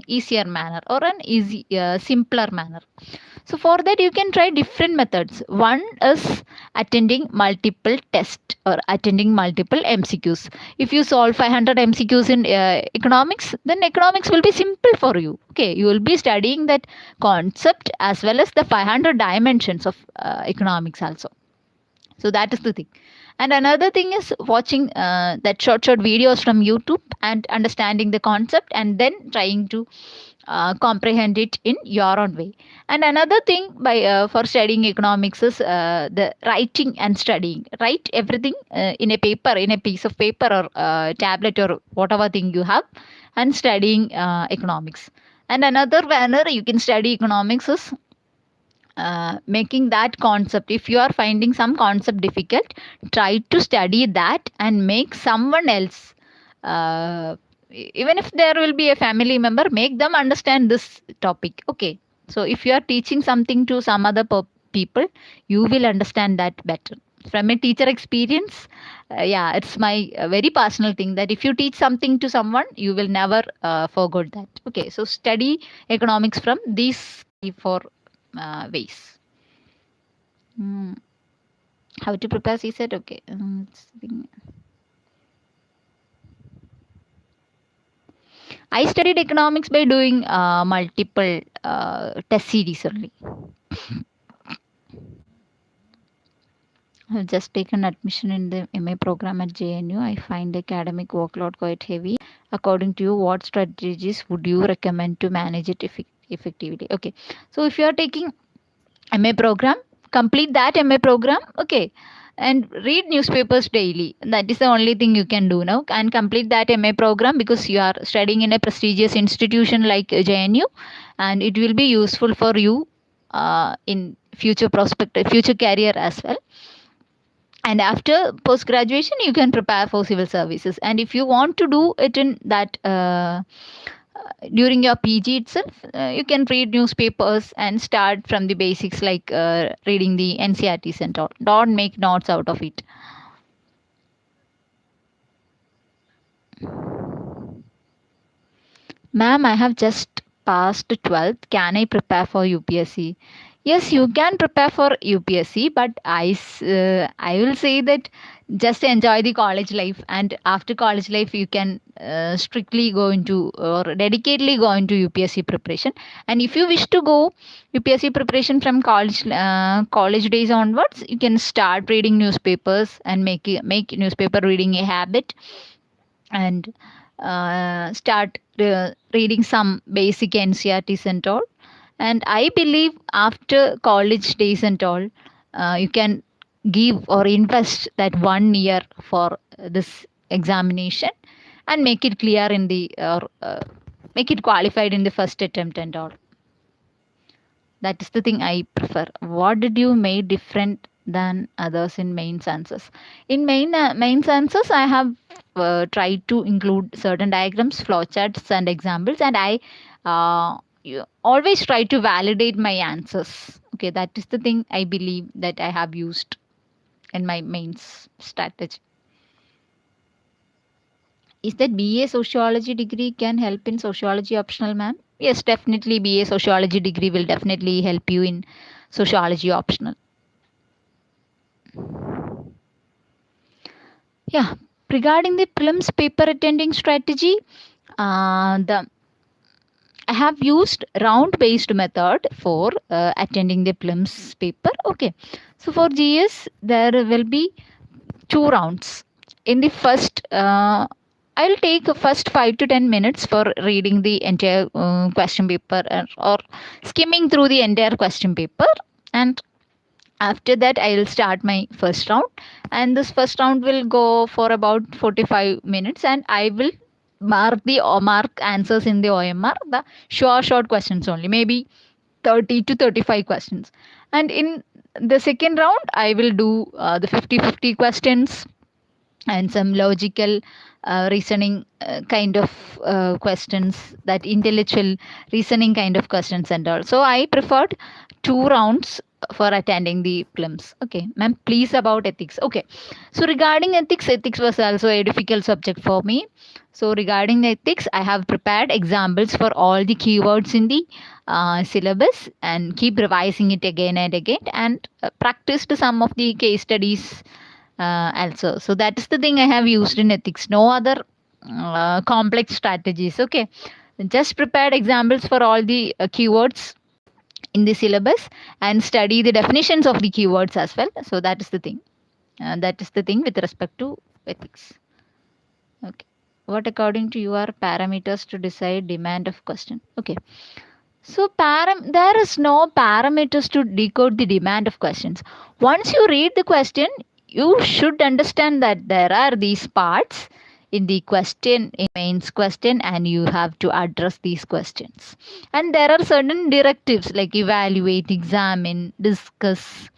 easier manner or an easy simpler manner. So for that you can try different methods. One is attending multiple tests or attending multiple MCQs. If you solve 500 MCQs in economics, then economics will be simple for you. Okay, you will be studying that concept as well as the 500 dimensions of economics also. So that is the thing. And another thing is watching that short videos from YouTube and understanding the concept and then trying to comprehend it in your own way. And another thing by for studying economics is the writing and studying. Write everything in a paper, in a piece of paper or tablet or whatever thing you have, and studying economics. And another manner you can study economics is making that concept. If you are finding some concept difficult, try to study that and make someone else, even if there will be a family member, make them understand this topic. Okay, so if you are teaching something to some other people, you will understand that better. From a teacher experience, yeah, it's my very personal thing that if you teach something to someone, you will never forget that. Okay, so study economics from these 4 ways. How to prepare CSET? Okay. I studied economics by doing multiple test series only. I've just taken admission in the MA program at JNU. I find academic workload quite heavy. According to you, what strategies would you recommend to manage it effectively? Okay. So if you are taking MA program, complete that MA program. Okay. And read newspapers daily. That is the only thing you can do now. And complete that MA program because you are studying in a prestigious institution like JNU, and it will be useful for you in future future career as well. And after post graduation, you can prepare for civil services. And if you want to do it in that during your PG itself, you can read newspapers and start from the basics like reading the NCRTs and all. Don't make notes out of it. Ma'am, I have just passed 12th. Can I prepare for UPSC? Yes, you can prepare for UPSC, but I will say that just enjoy the college life, and after college life you can strictly go into or dedicatedly go into UPSC preparation. And if you wish to go UPSC preparation from college days onwards, you can start reading newspapers and make newspaper reading a habit. And start reading some basic NCRTs and all. And I believe after college days and all, you can give or invest that 1 year for this examination and make it clear in the or make it qualified in the first attempt and all. That is the thing I prefer. What did you make different than others in mains answers? In mains answers, I have tried to include certain diagrams, flowcharts, and examples, and I always try to validate my answers. Okay, that is the thing I believe that I have used in my mains strategy. Is that BA Sociology degree can help in sociology optional, ma'am? Yes, definitely BA Sociology degree will definitely help you in sociology optional. Yeah, regarding the prelims paper attending strategy, I have used round based method for attending the prelims paper. Okay, so for GS there will be 2 rounds. In the first, I'll take first 5 to 10 minutes for reading the entire question paper or skimming through the entire question paper, and after that I will start my first round, and this first round will go for about 45 minutes, and I will mark answers in the OMR, the short questions only, maybe 30 to 35 questions. And in the second round I will do the 50-50 questions and some logical reasoning kind of questions, that intellectual reasoning kind of questions and all. So I preferred 2 rounds for attending the prelims. Okay, ma'am, please about ethics. Okay, so regarding ethics was also a difficult subject for me. So regarding the ethics, I have prepared examples for all the keywords in the syllabus and keep revising it again and again, and practiced some of the case studies also. So that is the thing I have used in ethics. No other complex strategies. Okay, just prepared examples for all the keywords in the syllabus and study the definitions of the keywords as well. So that is the thing. That is the thing with respect to ethics. Okay. What according to you are parameters to decide demand of question? Okay. So there is no parameters to decode the demand of questions. Once you read the question, you should understand that there are these parts in the question, in mains question, and you have to address these questions. And there are certain directives like evaluate, examine, discuss,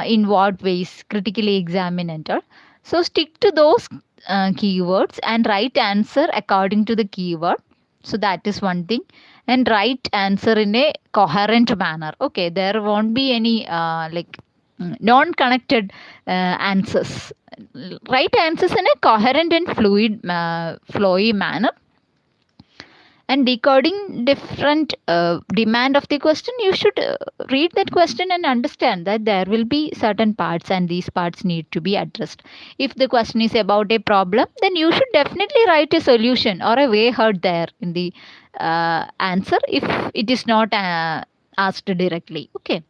in what ways, critically examine and all. So stick to those keywords and write answer according to the keyword. So that is one thing. And write answer in a coherent manner. Okay, there won't be any non-connected answers. Write answers in a coherent and flowy manner. And decoding different demand of the question, you should read that question and understand that there will be certain parts and these parts need to be addressed. If the question is about a problem, then you should definitely write a solution or a way out there in the answer if it is not asked directly. Okay,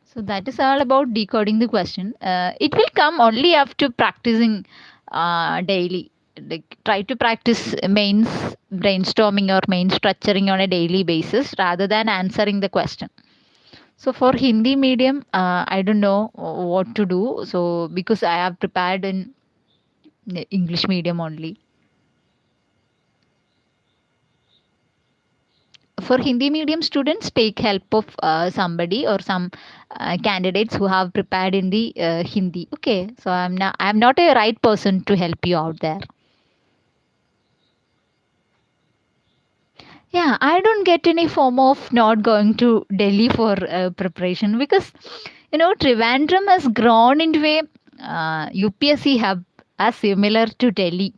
so that is all about decoding the question. It will come only after practicing daily. Like try to practice mains brainstorming or main structuring on a daily basis rather than answering the question. So for Hindi medium, I don't know what to do. So because I have prepared in English medium only. For Hindi medium students, take help of somebody or some candidates who have prepared in the Hindi. Okay, so I'm not a right person to help you out there. Yeah, I don't get any form of not going to Delhi for preparation because Trivandrum has grown into a UPSC hub as similar to Delhi.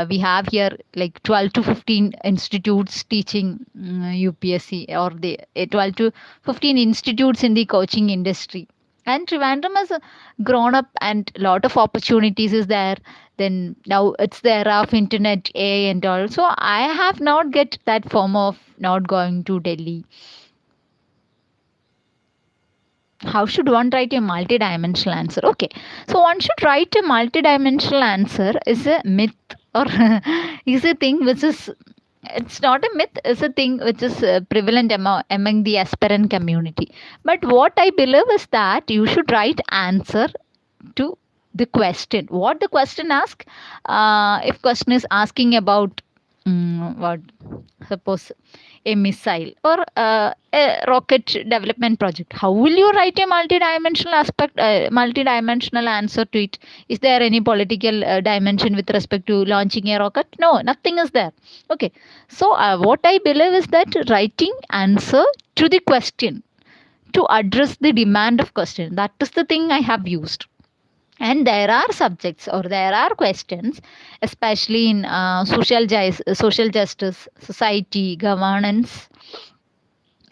We have here like 12 to 15 institutes teaching UPSC, or the 12 to 15 institutes in the coaching industry. And Trivandrum has grown up and lot of opportunities is there. Then now it's the era of internet, AI and all. So I have not get that form of not going to Delhi. how should one write a multidimensional answer? Okay, so one should write a multidimensional answer is a myth, or is a thing which is, it's not a myth, it's a thing which is prevalent among the aspirant community. But what I believe is that you should write answer to the question, what the question asks. If question is asking about what, suppose a missile or a rocket development project, how will you write a multidimensional answer to it? Is there any political dimension with respect to launching a rocket? No, nothing is there. Okay, so what I believe is that writing answer to the question, to address the demand of question, that is the thing I have used. And there are subjects or there are questions, especially in social justice, society, governance,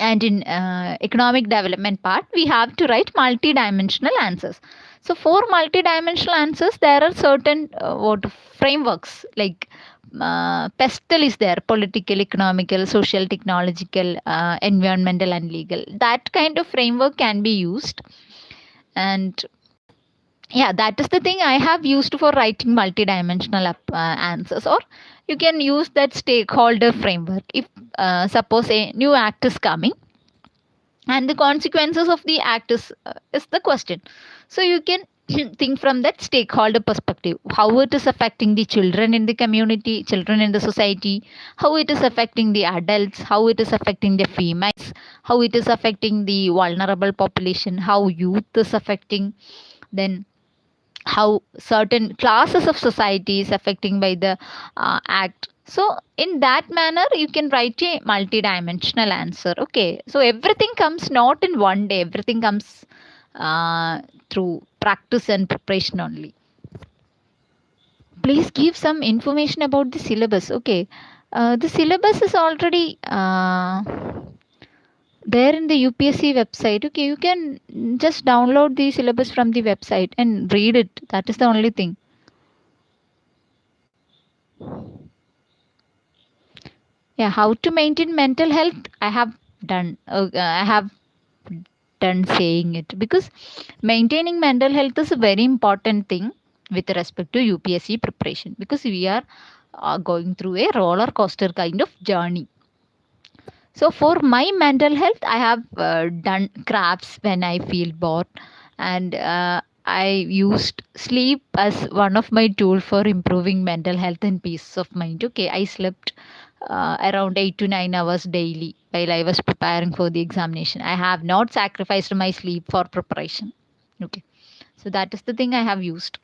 and in economic development part, we have to write multidimensional answers. So for multidimensional answers, there are certain what frameworks, like pestle is there: political, economical, social, technological, environmental, and legal. That kind of framework can be used. And yeah, that is the thing I have used for writing multidimensional answers. Or you can use that stakeholder framework. If suppose a new act is coming and the consequences of the act is the question, so you can think from that stakeholder perspective, how it is affecting the children in the community, children in the society, how it is affecting the adults, how it is affecting the females, how it is affecting the vulnerable population, how youth is affecting, then how certain classes of society is affecting by the act. So in that manner you can write a multidimensional answer. Okay, so everything comes not in one day, everything comes through practice and preparation only. Please give some information about the syllabus. Okay, the syllabus is already there in the UPSC website. Okay, you can just download the syllabus from the website and read it. That is the only thing. Yeah, how to maintain mental health, I have done saying it, because maintaining mental health is a very important thing with respect to UPSC preparation, because we are going through a roller coaster kind of journey. So for my mental health, I have done crafts when I feel bored, and I used sleep as one of my tool for improving mental health and peace of mind. Okay, I slept around 8 to 9 hours daily while I was preparing for the examination. I have not sacrificed my sleep for preparation. Okay, so that is the thing I have used.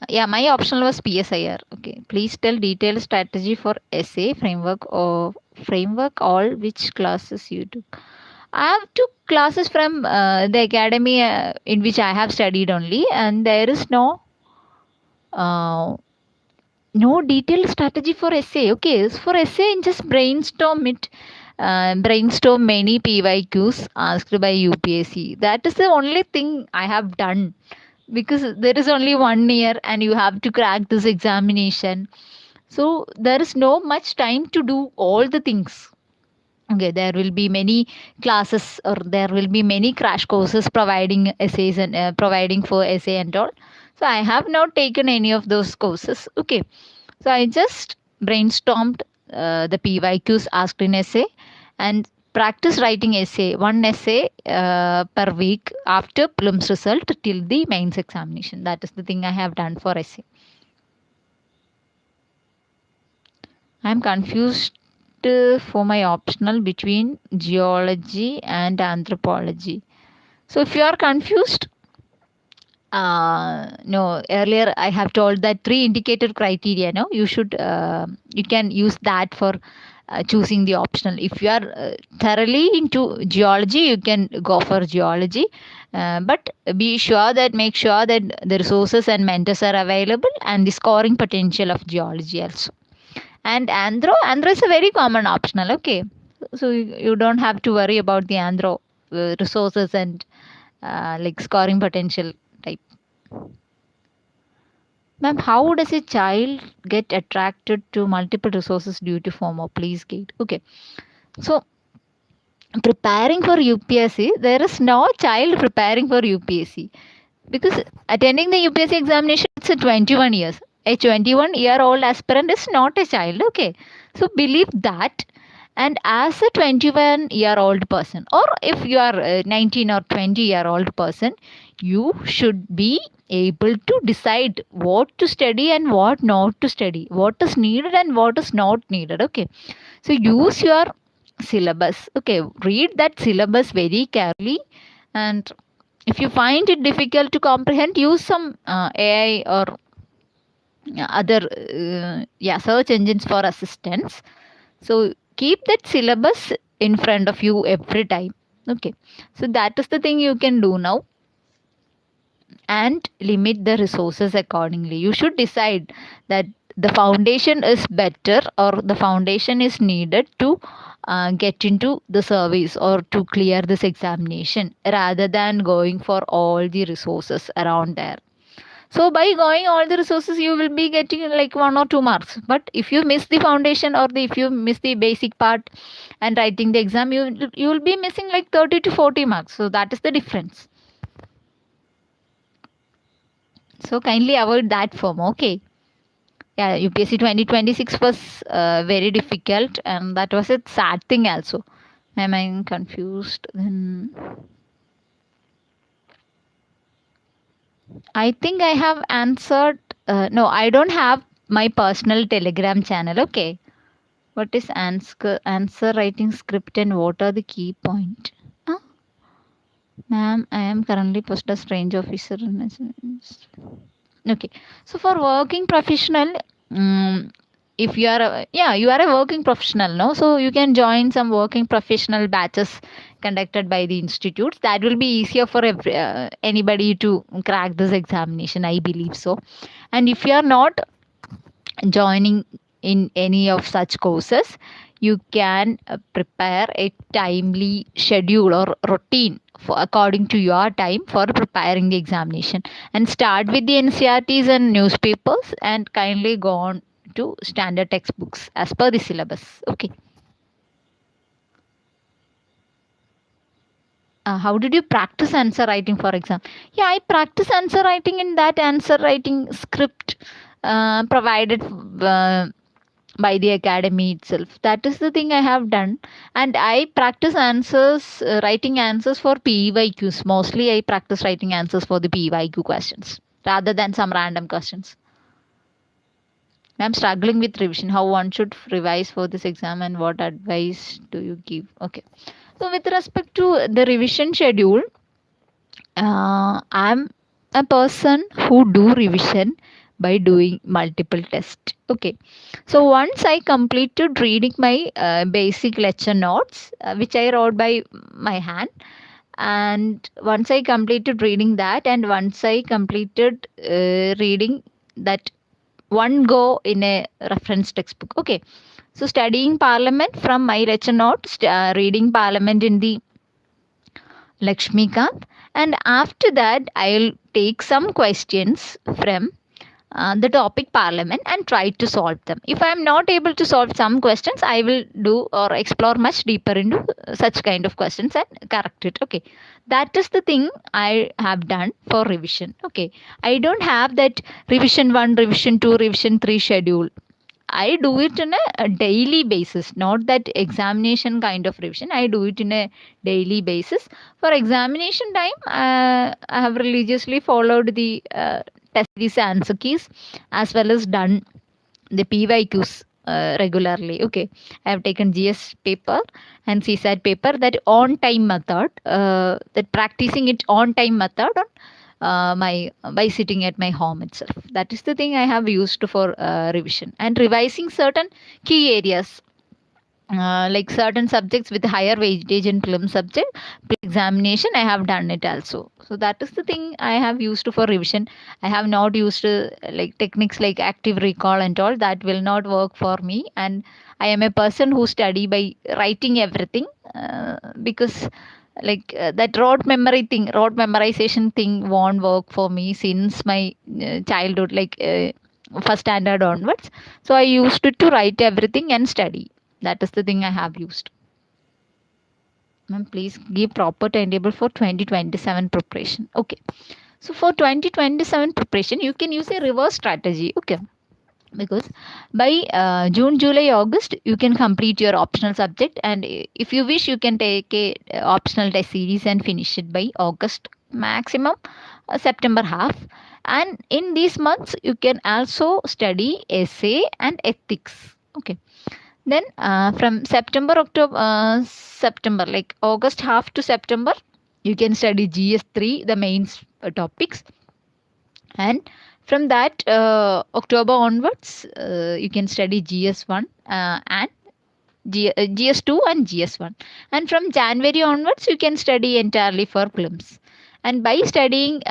Yeah, my optional was PSIR. Okay, please tell detailed strategy for essay framework or framework all which classes you took. I have took classes from the academy in which I have studied only, and there is uh, no detailed strategy for essay. Okay, so for essay, just brainstorm it. Brainstorm many PYQs asked by UPSC. That is the only thing I have done, because there is only 1 year and you have to crack this examination. So there is no much time to do all the things. Okay, there will be many classes, or there will be many crash courses providing essays and providing for essay and all. So I have not taken any of those courses. Okay, so I just brainstormed the PYQs asked in essay, and practice writing essay, one essay per week after prelims result till the mains examination. That is the thing I have done for essay. I am confused for my optional between geology and anthropology. So if you are confused, no, earlier I have told that 3 indicator criteria. No, you should you can use that for choosing the optional. If you are thoroughly into geology, you can go for geology. But be sure that make sure that the resources and mentors are available, and the scoring potential of geology also. And andro is a very common optional. Okay, so you don't have to worry about the andro resources and like scoring potential type. Ma'am, how does a child get attracted to multiple resources due to FOMO? Please guide. Okay, so preparing for UPSC, there is no child preparing for UPSC, because attending the UPSC examination, it's a 21 years. A 21-year-old aspirant is not a child. Okay, so believe that. And as a 21-year-old person, or if you are a 19 or 20-year-old person, you should be able to decide what to study and what not to study, what is needed and what is not needed. Okay, so use your syllabus. Okay, read that syllabus very carefully, and if you find it difficult to comprehend, use some AI or other search engines for assistance. So keep that syllabus in front of you every time. Okay, so that is the thing you can do now, and limit the resources accordingly. You should decide that the foundation is better or the foundation is needed to get into the service or to clear this examination, rather than going for all the resources around there. So by going all the resources, you will be getting like 1 or 2 marks. But if you miss the foundation, or if you miss the basic part and writing the exam, you will be missing like 30 to 40 marks. So that is the difference. So kindly avoid that form. Okay. Yeah, UPSC 2026 was very difficult, and that was a sad thing also. Am I confused? Then I think I have answered. No, I don't have my personal Telegram channel. Okay. What is answer writing script and what are the key point? Huh? Ma'am, I am currently posted as range officer. Okay. So for working professional, if you are you are a working professional, no? So you can join some working professional batches conducted by the institutes. That will be easier for anybody to crack this examination, I believe so. And if you are not joining in any of such courses, you can prepare a timely schedule or routine for according to your time for preparing the examination, and start with the NCRTs and newspapers, and kindly go on to standard textbooks as per the syllabus. Okay. How did you practice answer writing for exam? Yeah, I practice answer writing in that answer writing script provided by the academy itself. That is the thing I have done. And I practice answers, writing answers for PYQs. Mostly I practice writing answers for the PYQ questions rather than some random questions. I'm struggling with revision. How one should revise for this exam and what advice do you give? Okay. So with respect to the revision schedule, I'm a person who do revision by doing multiple tests. Okay, so once I completed reading my basic lecture notes, which I wrote by my hand, and once I completed reading that, and once I completed reading that one go in a reference textbook. Okay, so studying Parliament from my lecture notes, reading Parliament in the Lakshmikant, and after that I'll take some questions from the topic Parliament and try to solve them. If I am not able to solve some questions, I will do or explore much deeper into such kind of questions and correct it. Okay, that is the thing I have done for revision. Okay, I don't have that revision 1, revision 2, revision 3 schedule. I do it in a daily basis, not that examination kind of revision. I do it in a daily basis. For examination time, I have religiously followed the test series answer keys, as well as done the PYQs regularly. Okay, I have taken GS paper and CSAT paper, that on time method, that practicing it on time method on my by sitting at my home itself. That is the thing I have used for revision and revising certain key areas, like certain subjects with higher weightage in prelim subject examination. I have done it also. So that is the thing I have used for revision. I have not used like techniques like active recall and all. That will not work for me, and I am a person who study by writing everything, because like that rote memorization thing won't work for me since my childhood, like first standard onwards. So I used it to write everything and study. That is the thing I have used. Ma'am, please give proper timetable for 2027 preparation. Okay. So for 2027 preparation, you can use a reverse strategy. Okay. Because by June, July, August, you can complete your optional subject, and if you wish, you can take a optional test series and finish it by August maximum, September half. And in these months, you can also study essay and ethics. Okay. Then from September, like August half to September, you can study GS3, the main topics. And from that October onwards, you can study GS1 and GS2 and GS1. And from January onwards, you can study entirely for prelims. And by studying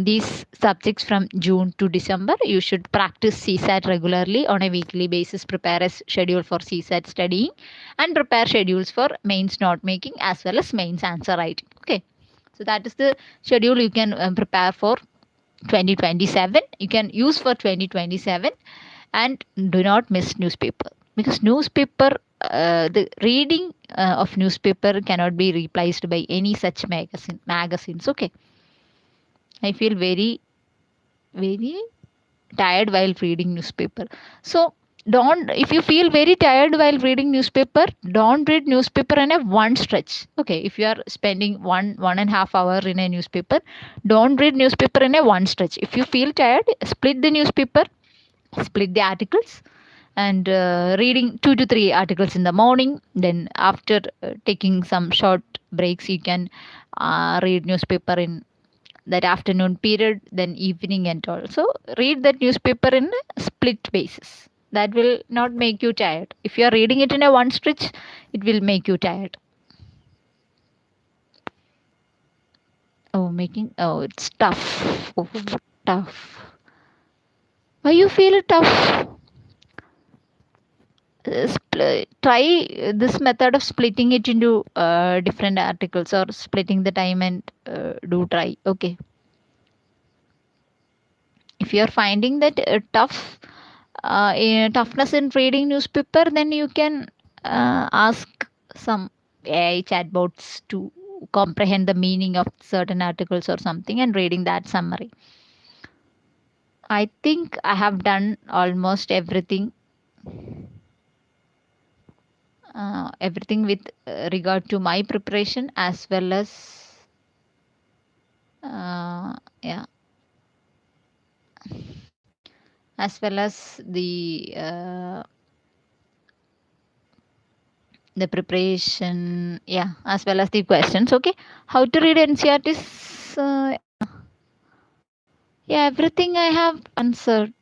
these subjects from June to December, you should practice CSAT regularly on a weekly basis, prepare a schedule for CSAT studying, and prepare schedules for mains note making as well as mains answer writing. Okay. So that is the schedule you can prepare for 2027. You can use for 2027. And do not miss newspaper, because newspaper, the reading of newspaper cannot be replaced by any such magazines. Okay. I feel very tired while reading newspaper. So don't, if you feel very tired while reading newspaper, don't read newspaper in a one stretch. Okay. If you are spending 1.5 hour in a newspaper, don't read newspaper in a one stretch. If you feel tired, split the newspaper, split the articles, and reading 2 to 3 articles in the morning. Then after taking some short breaks, you can read newspaper in that afternoon period, then evening and all. So read that newspaper in a split basis. That will not make you tired. If you are reading it in a one stretch, it will make you tired. It's tough. Oh, tough. Why you feel it tough? Try this method of splitting it into different articles, or splitting the time, and do try. Okay. If you are finding that toughness in reading newspaper, then you can ask some AI chatbots to comprehend the meaning of certain articles or something, and reading that summary. I think I have done almost everything. Everything with regard to my preparation, as well as yeah, as well as the preparation, yeah, as well as the questions. Okay. How to read NCRTs? Yeah, everything I have answered.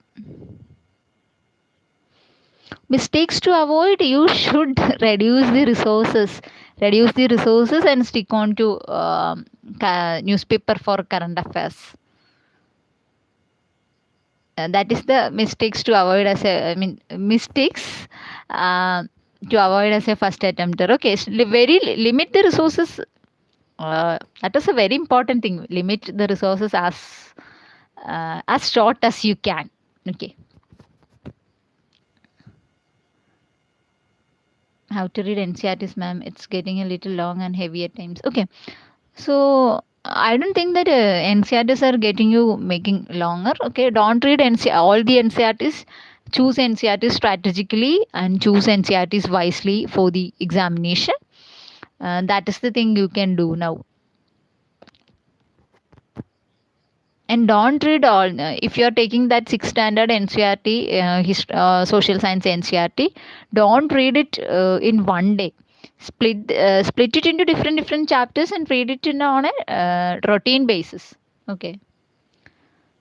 Mistakes to avoid: you should reduce the resources and stick on to newspaper for current affairs. That is the mistakes to avoid as a, mistakes to avoid as a first attempter. Okay, so limit the resources. That is a very important thing. Limit the resources as short as you can. Okay. How to read NCRTs, ma'am? It's getting a little long and heavy at times. Okay. So I don't think that NCRTs are getting you making longer. Okay. Don't read all the NCRTs. Choose NCRTs strategically and choose NCRTs wisely for the examination. That is the thing you can do now. And don't read all. If you are taking that 6th standard NCRT, social science NCRT, don't read it in one day. Split it into different chapters and read it on a routine basis. Okay.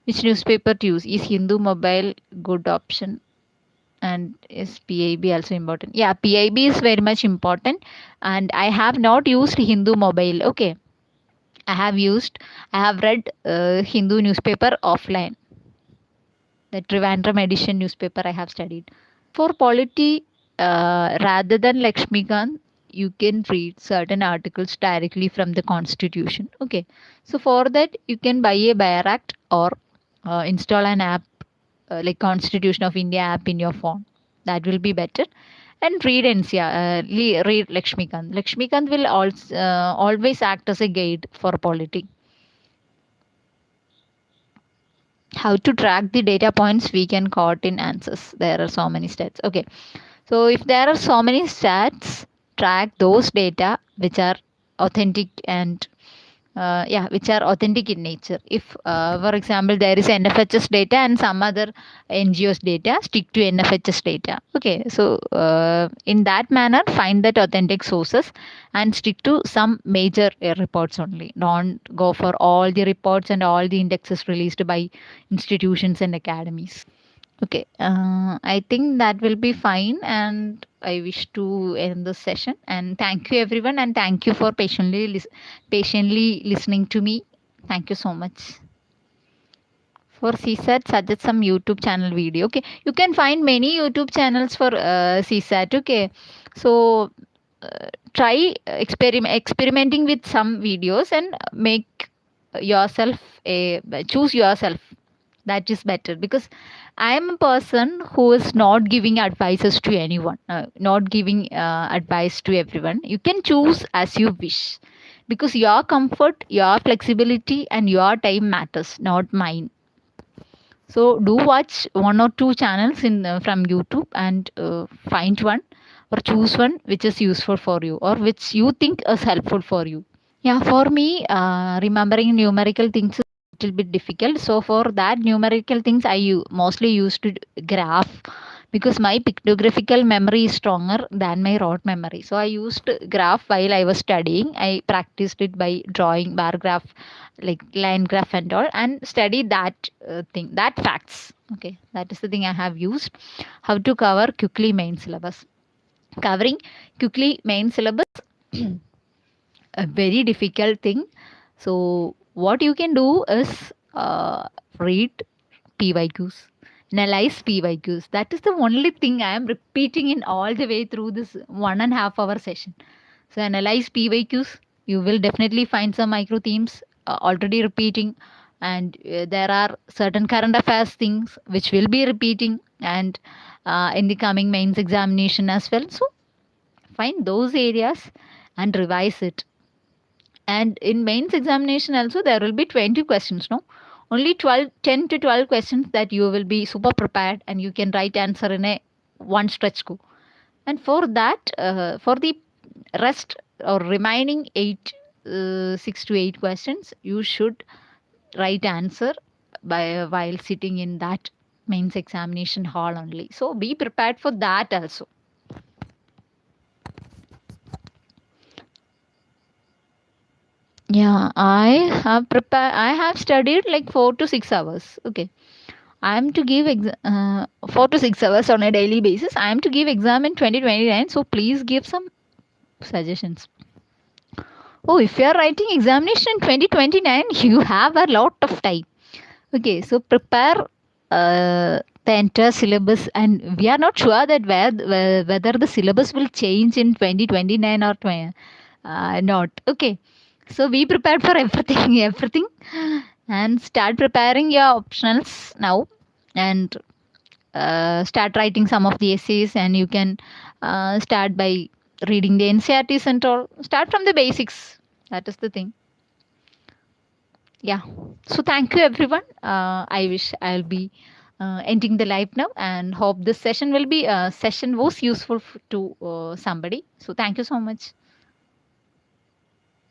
Which newspaper to use? Is Hindu Mobile good option? And is PIB also important? Yeah, PIB is very much important. And I have not used Hindu Mobile. Okay. I have read Hindu newspaper offline. The Trivandrum edition newspaper I have studied. For polity, rather than Lakshmikant, you can read certain articles directly from the constitution. Okay. So for that, you can buy a Bayer Act, or install an app like Constitution of India app in your phone. That will be better. And read NCR, read Lakshmikant. Lakshmikant will also always act as a guide for polity. How to track the data points we can quote in answers. There are so many stats. Okay, so if there are so many stats, track those data which are authentic and which are authentic in nature. If, for example, there is NFHS data and some other NGOs data, stick to NFHS data. Okay, so in that manner, find that authentic sources and stick to some major reports only. Don't go for all the reports and all the indexes released by institutions and academies. Okay, I think that will be fine, and I wish to end the session. And thank you, everyone, and thank you for patiently listening to me. Thank you so much. For CSAT, suggest some YouTube channel video. Okay, you can find many YouTube channels for CSAT. Okay, so try experimenting with some videos and make yourself choose yourself. That is better, because I am a person who is not giving advices to anyone, not giving advice to everyone. You can choose as you wish, because your comfort, your flexibility, and your time matters, not mine. So do watch one or two channels in from YouTube and find one or choose one which is useful for you or which you think is helpful for you. Yeah, for me, remembering numerical things is a little bit difficult. So for that numerical things, mostly used to graph, because my pictographical memory is stronger than my rote memory. So I used graph while I was studying. I practiced it by drawing bar graph, like line graph and all, and studied that thing, that facts. Okay, that is the thing I have used. How to cover quickly main syllabus. Covering quickly main syllabus a very difficult thing. So what you can do is read PYQs, analyze PYQs. That is the only thing I am repeating in all the way through this 1.5 hour session. So analyze PYQs. You will definitely find some micro themes already repeating, and there are certain current affairs things which will be repeating and in the coming mains examination as well. So find those areas and revise it. And in mains examination also there will be 20 questions, no? Only 10 to 12 questions that you will be super prepared and you can write answer in a one stretch go. And for that, for the rest or remaining 6 to 8 questions, you should write answer by while sitting in that mains examination hall only. So be prepared for that also. Yeah, I have studied like 4 to 6 hours. Okay. I am to give 4 to 6 hours on a daily basis. I am to give exam in 2029. So please give some suggestions. Oh, if you are writing examination in 2029, you have a lot of time. Okay, so prepare the entire syllabus, and we are not sure that whether the syllabus will change in 2029 or not. Okay, so be prepared for everything, everything, and start preparing your optionals now, and start writing some of the essays, and you can start by reading the NCRTs and all. Start from the basics. That is the thing. Yeah, so thank you everyone. I wish I'll be ending the live now, and hope this session was useful to somebody. So thank you so much.